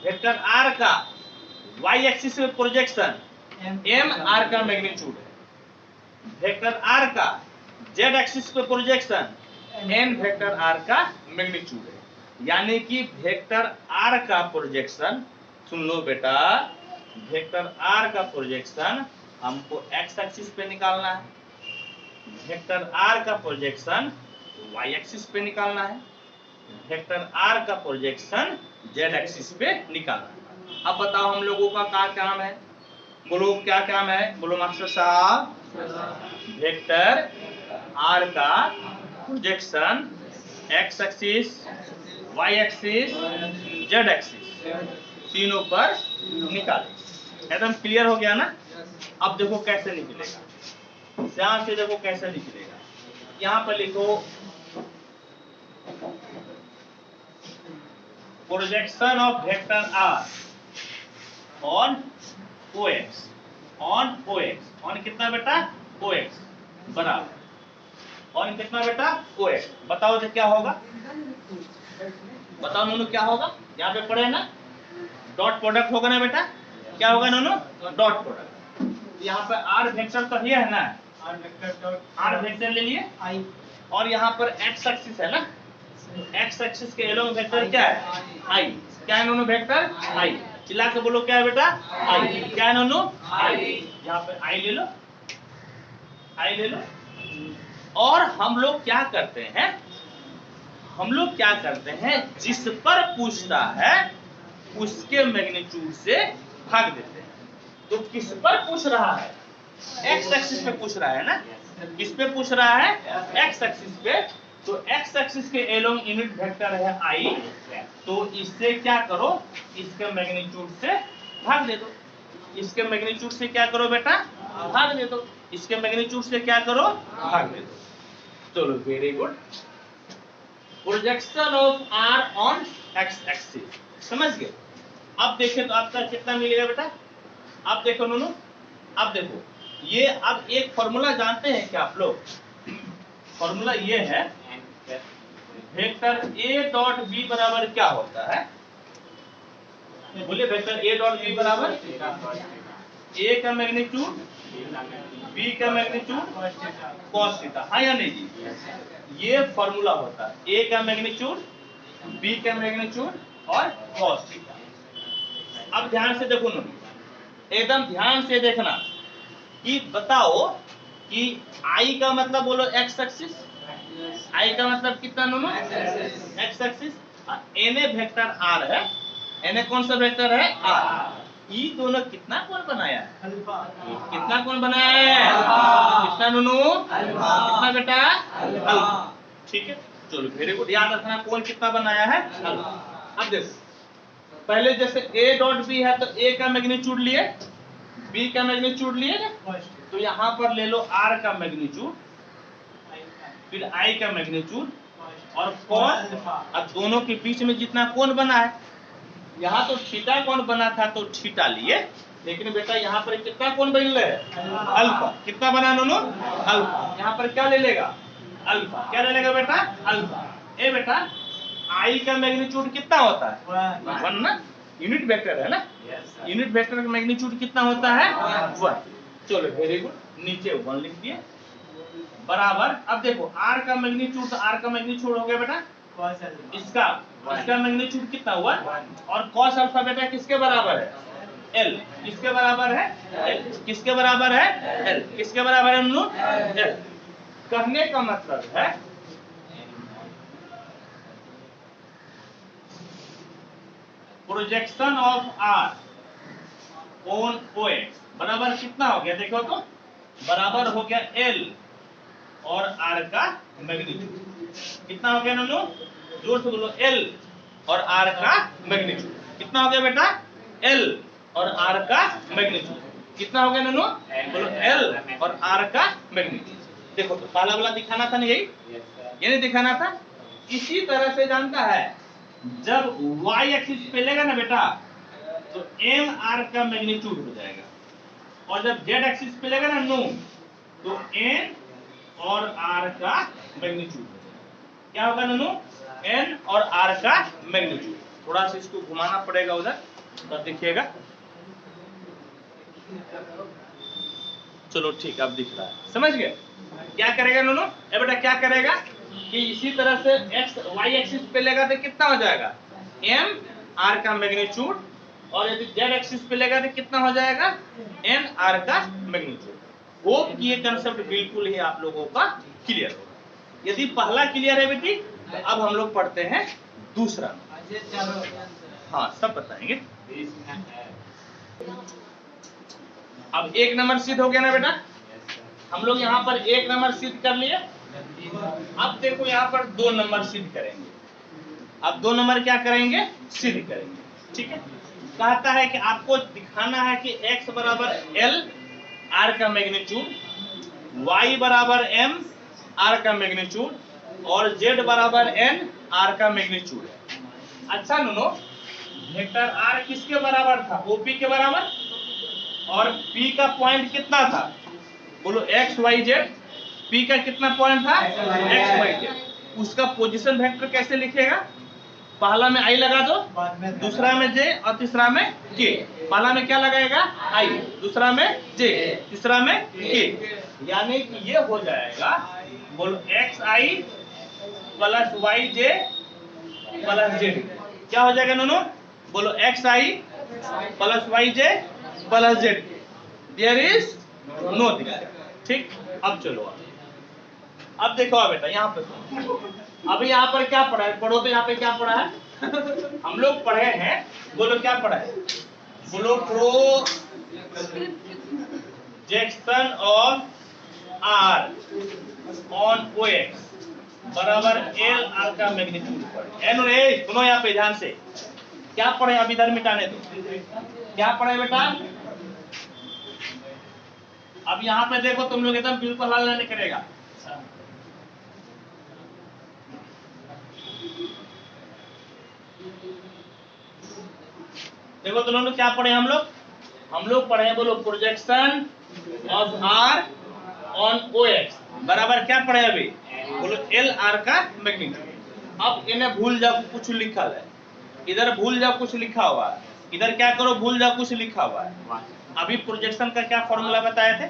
वेक्टर आर का वाई एक्सिस पे प्रोजेक्शन एम आर का मैग्नीट्यूड है, वेक्टर आर का जेड एक्सिस पे प्रोजेक्शन एन वेक्टर आर का मैग्नीट्यूड है। यानी कि वेक्टर आर का प्रोजेक्शन, सुन लो बेटा, वेक्टर आर का प्रोजेक्शन हमको एक्स एक्सिस पे निकालना है, वेक्टर आर का प्रोजेक्शन वाई एक्सिस पे निकालना है, वेक्टर आर का प्रोजेक्शन जेड एक्सिस पे निकालना है। अब बताओ हम लोगों का क्या काम है, बोलो क्या काम है, बोलो मास्टर साहब, वेक्टर आर का projection X axis, Y axis, Z axis तीनों पर निकाले। एकदम क्लियर हो गया ना। अब देखो कैसे निकलेगा, ध्यान से देखो कैसे निकलेगा। यहाँ पर लिखो projection of vector R on O X, on O X, on कितना बेटा, ओ एक्स बराबर, ऑन कितना बेटा, ओ एक्स। बताओ तो क्या होगा, बताओ नोनू क्या होगा, यहाँ पे पढ़े ना, डॉट प्रोडक्ट होगा ना बेटा, क्या होगा नोनू, डॉट प्रोडक्ट। यहाँ पे आर वेक्टर तो ये है ना, आर वेक्टर ले लिए आई, और यहाँ पर एक्स एक्सिस है ना, एक्स एक्सिस के एलोंग वेक्टर क्या है? आई। क्या है नोनो? वेक्टर आई। चिल्ला के बोलो, क्या है बेटा? आई। क्या है नोनो? आई। यहाँ पे आई ले लो, आई ले लो। और हम लोग क्या करते हैं, हम लोग क्या करते हैं, जिस पर पूछता है उसके मैग्नीट्यूड से भाग देते हैं। तो किस पर पूछ रहा है? एक्स एक्सिस पे पूछ रहा है ना। किस पे पूछ रहा है? एक्स एक्सिस पे। तो एक्स एक्सिस के एलोंग यूनिट वेक्टर है आई। तो इससे क्या करो, इसके मैग्नीट्यूड से भाग दे दो। इसके मैग्नीट्यूड से क्या करो बेटा? भाग दे दो। इसके मैग्नीट्यूड से क्या करो? भाग दे दो। चलो, very good. Projection of R on X axis, समझ गए? अब देखें तो आपका कितना मिलेगा बेटा? अब देखो नोनू, अब देखो ये, अब एक फॉर्मूला जानते हैं क्या आप लोग? फॉर्मूला ये है, वेक्टर ए डॉट बी बराबर क्या होता है? बोलिए, वेक्टर ए डॉट बी बराबर ए का मैग्नीट्यूड बी का मैग्नीट्यूड कॉस थीटा, हाँ या नहीं जी? ये फॉर्मूला होता है, ए का मैग्नीट्यूड बी का मैग्नीट्यूड और कॉस थीटा। अब ध्यान से देखो ना, एकदम ध्यान से देखना कि बताओ कि आई का मतलब बोलो एक्स एक्सिस, आई का मतलब कितना नोनो? X axis. N a vector r है, एन ए कौन सा वेक्टर है? आर। ये दोनों कितना कोण बनाया है? कितना कोण बनाया है? कितना नोनो? कितना बेटा? अल्फा। ठीक है, चलो वेरी गुड। याद रखना कोण कितना बनाया है? अल्फा। अब देखो, पहले जैसे a डॉट बी है तो a का मैग्नीट्यूड लिए, b का मैग्नीट्यूड लिए ना, तो यहाँ पर ले लो r का मैग्नीट्यूड, फिर i का मैग्नीट्यूड और कॉस। अब दोनों के बीच में जितना कोण बना है, यहाँ तो थीटा कोण बना था तो थीटा लिए, लेकिन बेटा यहाँ पर कितना कोण बन रहे? अल्फा। कितना बना दोनों? अल्फा। यहाँ पर क्या ले लेगा? अल्फा। क्या ले लेगा बेटा? अल्फा। ए बेटा, आई का मैग्नीट्यूड कितना होता है? 1 ना, यूनिट वेक्टर है ना। यूनिट वेक्टर का मैग्नीट्यूड कितना होता है? 1। चलो वेरी गुड, नीचे 1 लिख दिए बराबर। अब देखो r का मैग्नीट्यूड, तो r का मैग्नीट्यूड हो गया बेटा इसका मैग्नीट्यूड कितना हुआ? और cos अल्फा बेटा किसके बराबर है? L। किसके बराबर है? L। किसके बराबर है? L। किसके बराबर है नोनू? L। कहने का मतलब है projection of R on OX बराबर कितना हो गया? देखो तो बराबर हो गया L और R का मैग्नीट्यूड। कितना हो गया नोनू? जोर से बोलो, L और R का मैग्नीट्यूड। कितना हो गया बेटा? L और R का मैग्नीट्यूड। कितना हो गया नोनू? बोलो, L और R का मैग्नीट्यूड। देखो तो काला वाला दिखाना था ना, यही ये नहीं दिखाना था। इसी तरह से जानता है, जब y एक्सिस पे लेगा ना बेटा तो m r का मैग्नीट्यूड हो जाएगा, और जब z एक्सिस पे लेगा ना नो, तो n और r का मैग्नीट्यूड हो जाएगा। क्या होगा नोनू? n और r का मैग्नीट्यूड। थोड़ा सा इसको घुमाना पड़ेगा उधर, तब देखिएगा। चलो ठीक, अब दिख रहा है, समझ गए? क्या करेगा नोनू? ए बेटा क्या करेगा कि इसी तरह से x y एक्सिस पे लेगा तो कितना हो जाएगा? m r का मैग्नीट्यूड, और यदि z एक्सिस पे लेगा तो कितना हो जाएगा? n r का मैग्नीट्यूड। होप कि ये कंसेप्ट बिल्कुल ही आप लोगों का क्लियर होगा। यदि पहला क्लियर है बेटी, तो अब हम लोग पढ़ते हैं दूसरा। हाँ, सब बताएंगे। अब 1 नंबर सिद्ध हो गया ना बेटा, हम लोग यहाँ पर 1 नंबर सिद्ध कर लिए। अब देखो यहाँ पर 2 नंबर सिद्ध करेंगे। अब 2 नंबर क्या करेंगे? सिद्ध करेंगे। ठीक है, कहता है कि आपको दिखाना है कि x बराबर L r का मैग्नीट्यूड, y बराबर m r का मैग्नीट्यूड और z बराबर n r का मैग्नीट्यूड है। अच्छा नोनो, वेक्टर r किसके बराबर था? OP के बराबर। और P का पॉइंट कितना था? बोलो x y z। P का कितना पॉइंट था? x y z। उसका पोजीशन वेक्टर कैसे लिखेगा? पहला में I लगा दो, दूसरा में J और तीसरा में K। पहला में क्या लगाएगा? I, दूसरा में J, तीसरा में K। यानी कि ये हो जाएगा, बोलो xi plus yj plus Z. क्या हो जाएगा नोनो? बोलो X I plus Y J plus Z. There is no दिक्कत। ठीक, अब चलो अब देखो बेटा यहाँ पे अभी यहाँ पर क्या पढ़ा है, पढ़ो तो यहाँ पे क्या पढ़ा है हम लोग पढ़े हैं, बोलो क्या पढ़ा है? बोलो projection of R on O X बराबर एल आर का मैग्नीट्यूड पर एन और ए। सुनो यहाँ पे ध्यान से, क्या पढ़े? अब इधर मिटाने दो, क्या पढ़े बेटा? अब यहाँ पे देखो तुम लोग एकदम बिल्कुल हल नहीं करेगा। देखो तुम लोग क्या पढ़े हम लोग पढ़े हैं, बोलो projection of R on O X बराबर क्या पढ़े अभी? बोलो एल आर का मैग्नीट्यूड। अब इन्हें भूल जाओ कुछ लिखा है, इधर भूल जाओ कुछ लिखा हुआ है, इधर क्या करो भूल जाओ कुछ लिखा हुआ है। अभी प्रोजेक्शन का क्या फॉर्मूला बताए थे?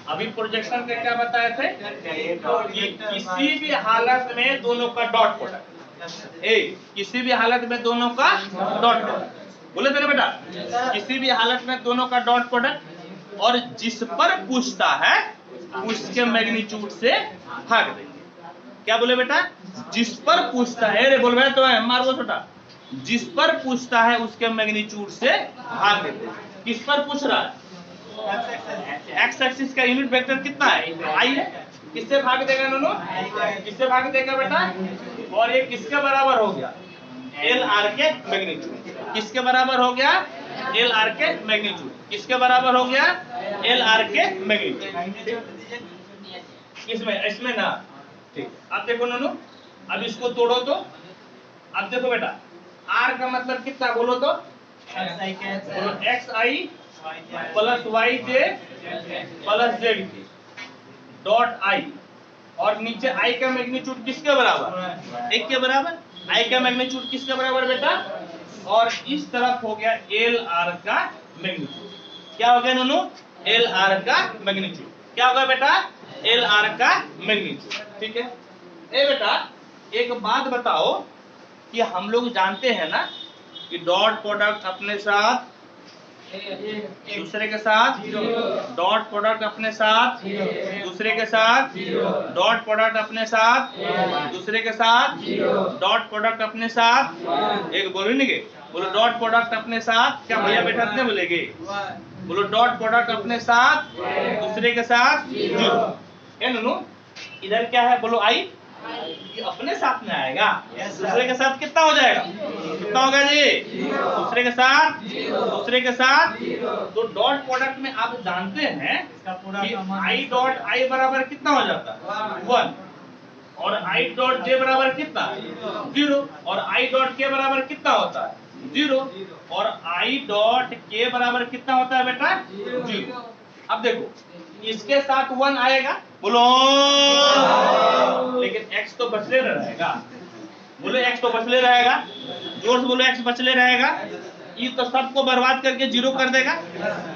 अभी प्रोजेक्शन का क्या बताए थे कि किसी भी हालत में दोनों का डॉट प्रोडक्ट, किसी भी हालत में दोनों का डॉट प्रोडक्ट, बोले थे ना बेटा? किसी भी हालत में दोनों का डॉट प्रोडक्ट और जिस पर पूछता है उसके मैग्नीट्यूड से भाग देंगे। क्या बोले बेटा? जिस पर पूछता है, अरे बोल रहे तो है मारो छोटा, जिस पर पूछता है उसके मैग्नीट्यूड से भाग देते हैं। किस पर पूछ रहा है? एक्स एक्सिस का यूनिट वेक्टर कितना है? आई है। किससे भाग देगा नोनो? किससे भाग देगा बेटा? और ये किसके बराबर हो गया? एल आर के मैग्नीट्यूड। किसके बराबर हो गया? एल आर के मैग्नीट्यूड। किसके बराबर हो गया? एल आर के मैग्नीट्यूड। इसमें इसमें ना, ठीक। अब देखो नोनो, अब इसको तोड़ो तो अब देखो बेटा, आर का मतलब कितना बोलो तो? X I plus Y J plus Z की डॉट आई, और नीचे आई का मैग्नीट्यूड किसके बराबर? एक के बराबर। आई का मैग्नीट्यूड किसके बराबर बेटा? और इस तरफ हो गया एल आर का मैग्नीट्यूड। क्या हो गया नोनो? एल आर का मैग्नीट्यूड। क्या होगा बेटा? एल आर का मैग्नीट्यूड। ठीक है। ए बेटा एक बात बताओ कि हम लोग जानते हैं ना कि डॉट प्रोडक्ट अपने साथ दूसरे के साथ, डॉट प्रोडक्ट अपने साथ दूसरे के साथ, डॉट प्रोडक्ट अपने साथ दूसरे के साथ, डॉट प्रोडक्ट अपने साथ, एक बोलो नहीं के बोलो डॉट प्रोडक्ट अपने साथ। क्या भैया बेटा कितने बोलेगे? बोलो डॉट प्रोडक्ट अपने साथ दूसरे के साथ जीरो है नोनो। इधर क्या है बोलो? आई। ये अपने साथ में आएगा, दूसरे के साथ कितना हो जाएगा? कितना होगा जी? दूसरे के साथ दूसरे के साथ। तो डॉट प्रोडक्ट में आप जानते हैं कि आई डॉट आई बराबर कितना हो जाता है? 1। और आई डॉट जे बराबर कितना? 0। और आई डॉट के बराबर कितना होता है? 0। और आई डॉट के बराबर कितना होता है बेटा? 0। अब देखो इसके साथ 1 आएगा बोलो, लेकिन x तो बचले रहेगा। बोलो x तो बचले रहेगा, जोर से बोलो x बचले रहेगा। ये तो सबको बर्बाद करके 0 कर देगा।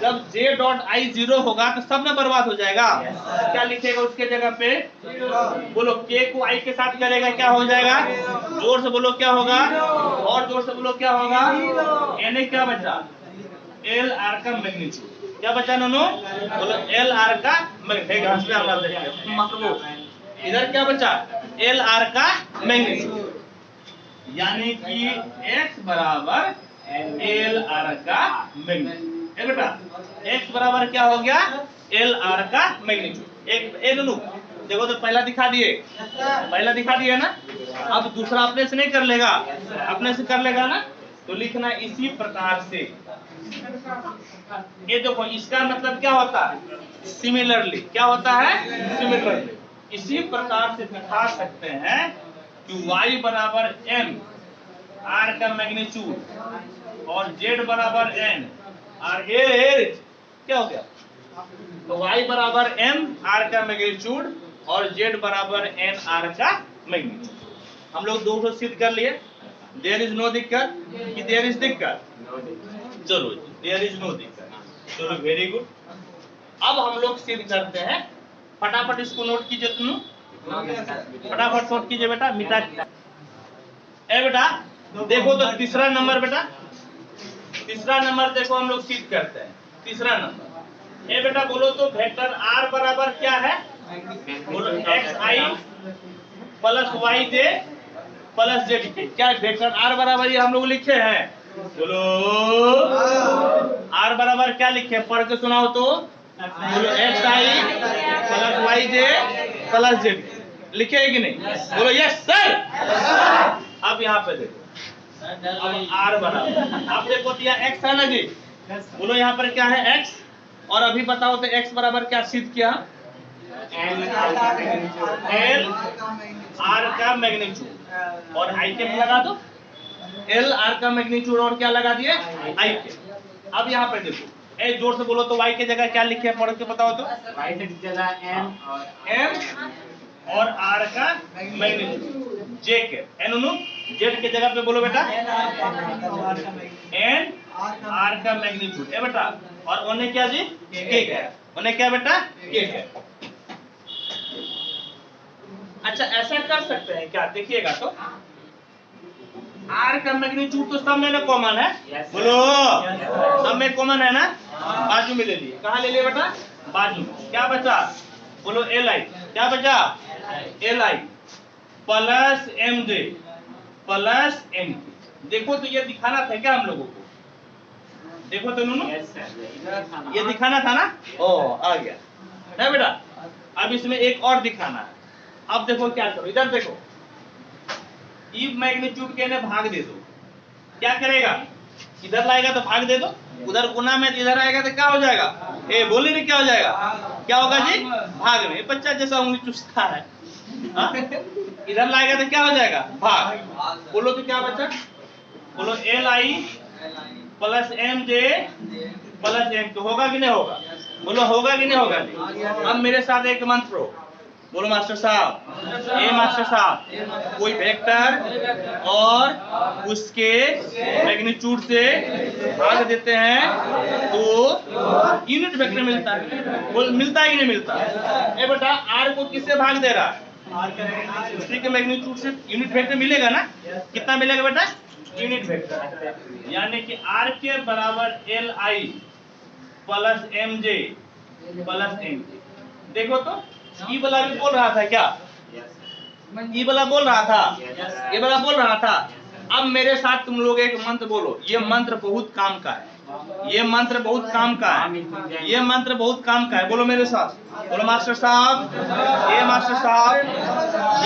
जब j डॉट आई 0 होगा तो सब में बर्बाद हो जाएगा। क्या लिखेगा उसके जगह पे? बोलो k को i के साथ करेगा, क्या हो जाएगा? जोर से बोलो क्या होगा? और जोर से बोलो क्या होगा? यानी क्या बचा? एल आर का मैग्नीट्यूड। क्या बचा नोनो? बोलो एल आर का मैग्नीट्यूड। इधर क्या बचा? एल आर का मैग्नीट्यूड, यानी कि x बराबर एल आर का मैग्नीट्यूड। बेटा x बराबर क्या हो गया? एल आर का मैग्नीट्यूड। एक नोनो देखो तो पहला दिखा दिए ना। अब दूसरा अपने से नहीं कर लेगा, अपने से कर लेगा ना, तो लिखना इसी प्रकार से। ये देखो इसका मतलब क्या होता है? सिमिलरली। क्या होता है? सिमिलरली। इसी प्रकार से दिखा सकते हैं कि y बराबर m r का मैग्नीट्यूड और z बराबर n और क्या हो गया? तो y बराबर m r का मैग्नीट्यूड और z बराबर n r का मैग्नीट्यूड। हम लोग दो सिद्ध कर लिए। देयर इज नो दिक्कत कि देयर इज दिक्कत? चलो देयर इज नो दिक्कत। चलो वेरी गुड। अब हम लोग सिद्ध करते हैं। फटाफट इसको नोट कीजिए तुम, फटाफट नोट कीजिए बेटा। मिटा ए बेटा देखो तो तीसरा नंबर बेटा, तीसरा नंबर देखो हम लोग सीध करते हैं। तीसरा नंबर ए बेटा बोलो तो वेक्टर आर बराबर क्या है? बोलो X I plus Y J plus Z के। क्या वेक्टर आर बराबर ये हम लोग लिखे हैं? बोलो आर बराबर क्या लिखे? पढ़ के सुनाओ तो। बोलो X I plus Y J plus Z लिखे है कि नहीं? बोलो यस सर। अब यहाँ पे देखो, अब आर बराबर अब देखो तो यहाँ एक्स है ना जी। बोलो यहाँ पर क्या है? एक्स। और अभी बताओ तो एक्स बराबर क्या सिद्ध किया? एल आर का मैग्नीट्यूड और आई के लगा दो। एल आर का मैग्नीट्यूड और क्या लगा दिए? आई के। अब यहाँ पे देखो, ए जोर से बोलो तो वाई के जगह क्या लिखे? पढ़ के बताओ तो। वाई की जगह एम और आर का मैग्नीट्यूड जे के। एन उनु जेड के जगह पे बोलो बेटा एन आर का मैग्नीट्यूड। ए बेटा और उन्हें क्या जी? के है। उन्हें क्या बेटा? के है। अच्छा ऐसा कर सकते हैं क्या? देखिएगा तो आर का मैग्नीट्यूड तो सब में ना कॉमन है। बोलो सब में कॉमन है ना? बाजू में ले लिए। कहाँ ले लिए बेटा? बाजू में। क्या बचा? बोलो एल आई। क्या बचा? L I plus M J plus M. देखो तो ये दिखाना था क्या हम लोगों को? देखो तो नूनू ये दिखाना था ना? ओ आ गया है बेटा। अब इसमें एक और दिखाना है। अब देखो क्या करो, इधर देखो, ई मैग्नीट्यूड के ने भाग दे दो। क्या करेगा? इधर लाएगा तो भाग दे दो, उधर गुना में इधर आएगा तो क्या हो जाएगा? ए बोले नहीं क्या हो जाएगा? क्या होगा जी? भाग में। बच्चा जैसा उंगली चुसता है। इधर लाएगा तो क्या हो जाएगा? भाग। बोलो तो क्या बचा? बोलो L I plus M J plus M. तो होगा कि नहीं होगा? बोलो होगा कि नहीं होगा? अब मेरे साथ एक मंत्र हो। बोलो मास्टर साहब। ए मास्टर साहब, कोई वेक्टर और उसके मैग्नीट्यूड से भाग देते हैं तो यूनिट वेक्टर मिलता है। बोल मिलता है कि नहीं मिलता? ए बेटा आर को किससे भाग दे रहा है? उसी के मैग्नीट्यूड से यूनिट वेक्टर मिलेगा ना? कितना मिलेगा बेटा? Unit vector. यानी कि आर के बराबर L I plus M J plus M J. देखो तो ई वाला भी बोल रहा था क्या? ई वाला बोल रहा था, ये वाला बोल रहा था। अब मेरे साथ तुम लोग एक मंत्र बोलो। ये मंत्र बहुत काम का है। ये मंत्र बहुत काम का है। ये मंत्र बहुत काम का है। बोलो मेरे साथ। बोलो मास्टर साहब। ये मास्टर साहब,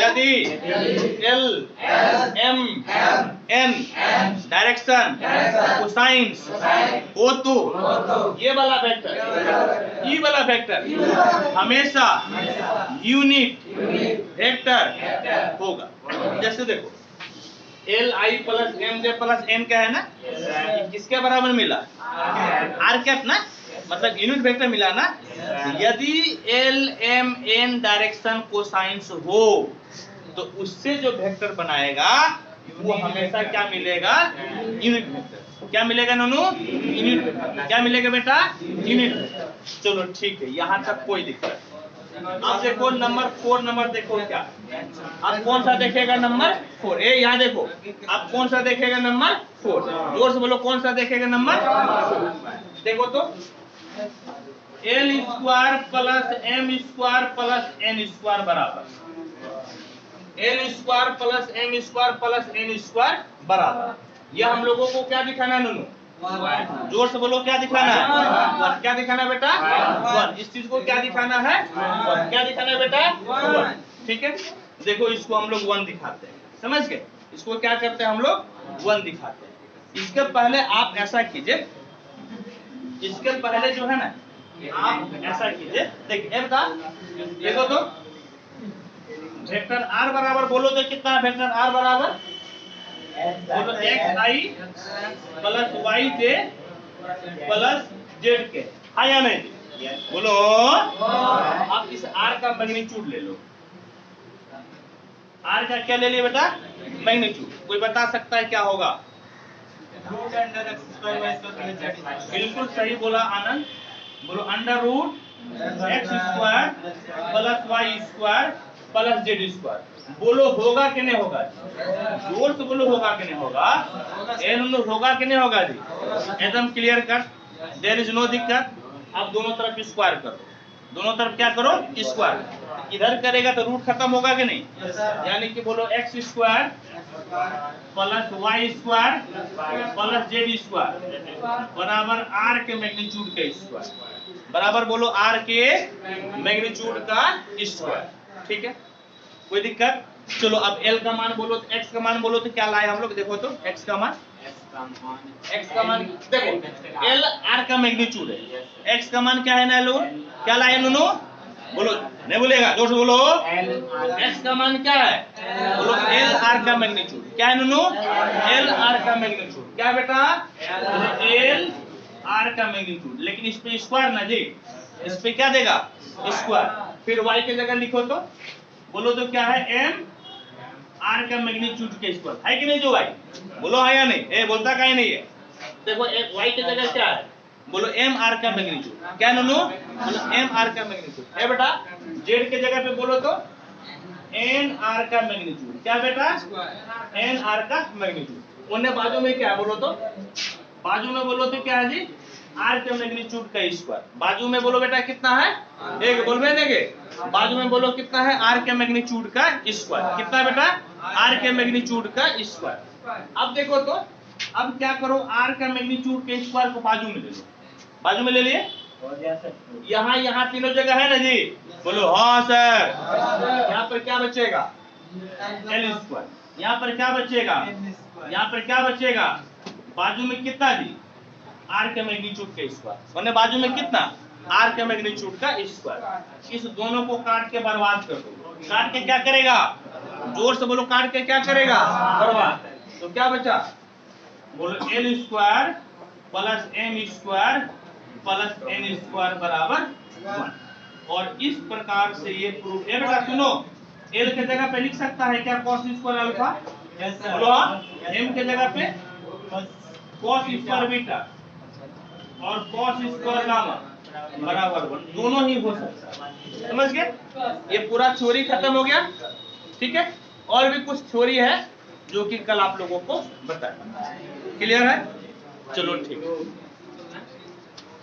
यदि L M N direction cosines हो तो ये वाला वेक्टर, ई वाला वेक्टर हमेशा यूनिट वेक्टर होगा। जैसे देखो L I plus M J plus N क्या है ना? किसके बराबर मिला? आर कैप ना, मतलब यूनिट वेक्टर मिला ना। यदि L M N direction cosines हो तो उससे जो वेक्टर बनाएगा वो हमेशा क्या मिलेगा? Unit vector. क्या मिलेगा नोनू? Unit vector. क्या मिलेगा बेटा? Unit vector. चलो ठीक है, यहाँ तक कोई दिक्कत। अब देखो नंबर 4 नंबर देखो क्या? अब कौन सा देखेगा? नंबर 4। ए यहाँ देखो, अब कौन सा देखेगा? नंबर 4। जोर से बोलो कौन सा देखेगा? नंबर 4। देखो तो l square plus m square plus n square बराबर l square plus m square plus n square बराबर। यह हम लोगों को क्या दिखाना नूनू? जोर से बोलो क्या दिखाना है? क्या दिखाना है बेटा? 1। इस चीज को क्या दिखाना है? 1। क्या दिखाना है बेटा? 1। ठीक है, देखो इसको हम लोग 1 दिखाते हैं। समझ गए? इसको क्या करते हैं हम लोग? 1 दिखाते हैं। इसके पहले आप ऐसा कीजिए, इसके पहले जो है ना आप ऐसा कीजिए। देखिए बेटा देखो तो वेक्टर आर बराबर बोलो तो कितना है? वेक्टर आर बराबर बोलो X I plus Y J plus Z के। हाँ या नहीं? बोलो। अब इस आर का मैग्नीट्यूड ले लो। आर का क्या ले लिया बेटा? मैग्नीट्यूड। कोई बता सकता है क्या होगा? बिल्कुल सही बोला आनंद। बोलो under root x square plus y square plus z square. बोलो होगा कि नहीं होगा? जोर से बोलो होगा कि नहीं होगा? होगा कि नहीं होगा जी? एकदम clear cut, there is no दिक्कत। अब दोनों तरफ स्क्वायर करो, दोनों तरफ क्या करो? स्क्वायर। इधर करेगा तो रूट खत्म होगा कि नहीं? यानी कि बोलो x square plus y square plus z square बराबर आर के मैग्नीट्यूड का स्क्वायर, बराबर बोलो आर के मैग्नीट्यूड का स्क्वायर। ठीक है, कोई दिक्कत? चलो अब एल का मान बोलो, तो एक्स का मान बोलो तो क्या लाए हम लोग? देखो तो एक्स का मान देखो, एल आर का मैग्नीट्यूड है, एक्स का मान क्या है ना लोग? क्या लाए नुनू? बोलो, नहीं बोलेगा, जोर से बोलो। एक्स का मान क्या है? बोलो एल आर का मैग्नीट्यूड। क्या है नुनू? एल आर का मैग्नीट्यूड। क्या बेटा? एल आर का मैग्नीट्यूड। लेकिन इस पे स्क्वायर ना जी, इस पे क्या देगा? स्क्वायर। फिर वाई की जगह लिखो तो बोलो तो क्या है? एम आर का मैग्नीट्यूड के स्क्वायर है कि नहीं जो वाई? बोलो है या नहीं? ए बोलता कहीं नहीं है। देखो एक वाई की जगह क्या है? बोलो एम आर का मैग्नीट्यूड। क्या नुनू? बोलो एम आर का मैग्नीट्यूड। ए बेटा जेड के जगह पे बोलो तो एन आर का मैग्नीट्यूड। क्या बेटा? एन आर का मैग्नीट्यूड। उन्हें बाजू में क्या है बोलो तो? बाजू में बोलो तो क्या है जी? आर के मैग्नीट्यूड का स्क्वायर। बाजू में बोलो बेटा कितना है? एक बोलवे देंगे। बाजू में बोलो कितना है? आर के मैग्नीट्यूड का स्क्वायर। कितना बेटा? आर के मैग्नीट्यूड का स्क्वायर। अब देखो तो अब क्या करो? आर का मैग्नीट्यूड के स्क्वायर को बाजू में ले लो। बाजू में ले लिए, यहाँ यहाँ तीनों जगह है ना जी? बोलो हाँ सर। यहाँ पर क्या बचेगा? L square. यहाँ पर क्या बचेगा? यहाँ पर क्या बचेगा? बाजू में कितना जी? आर के मैग्नीट्यूड का स्क्वायर। और बाजू में कितना? आर के मैग्नीट्यूड का स्क्वायर। इस दोनों को काट के बर्बाद कर दो। काट के क्या करेगा? जोर से बोलो, काट के क्या करेगा? बर्बाद। तो क्या बचा? बोलो l square plus m square plus n square बराबर 1। और इस प्रकार से ये प्रूफ। एक बार सुनो, एल के जगह पे लिख सकता है क्या? Cos square alpha. बोलो एम के जगह पे कॉस स्क्वायर बीटा और कॉस स्क्वायर गामा बराबर 1। दोनों ही हो सकता है। समझ गए? ये पूरा थ्योरी खत्म हो गया। ठीक है, और भी कुछ थ्योरी है जो कि कल आप लोगों को बताएं। क्लियर है? चलो ठीक है।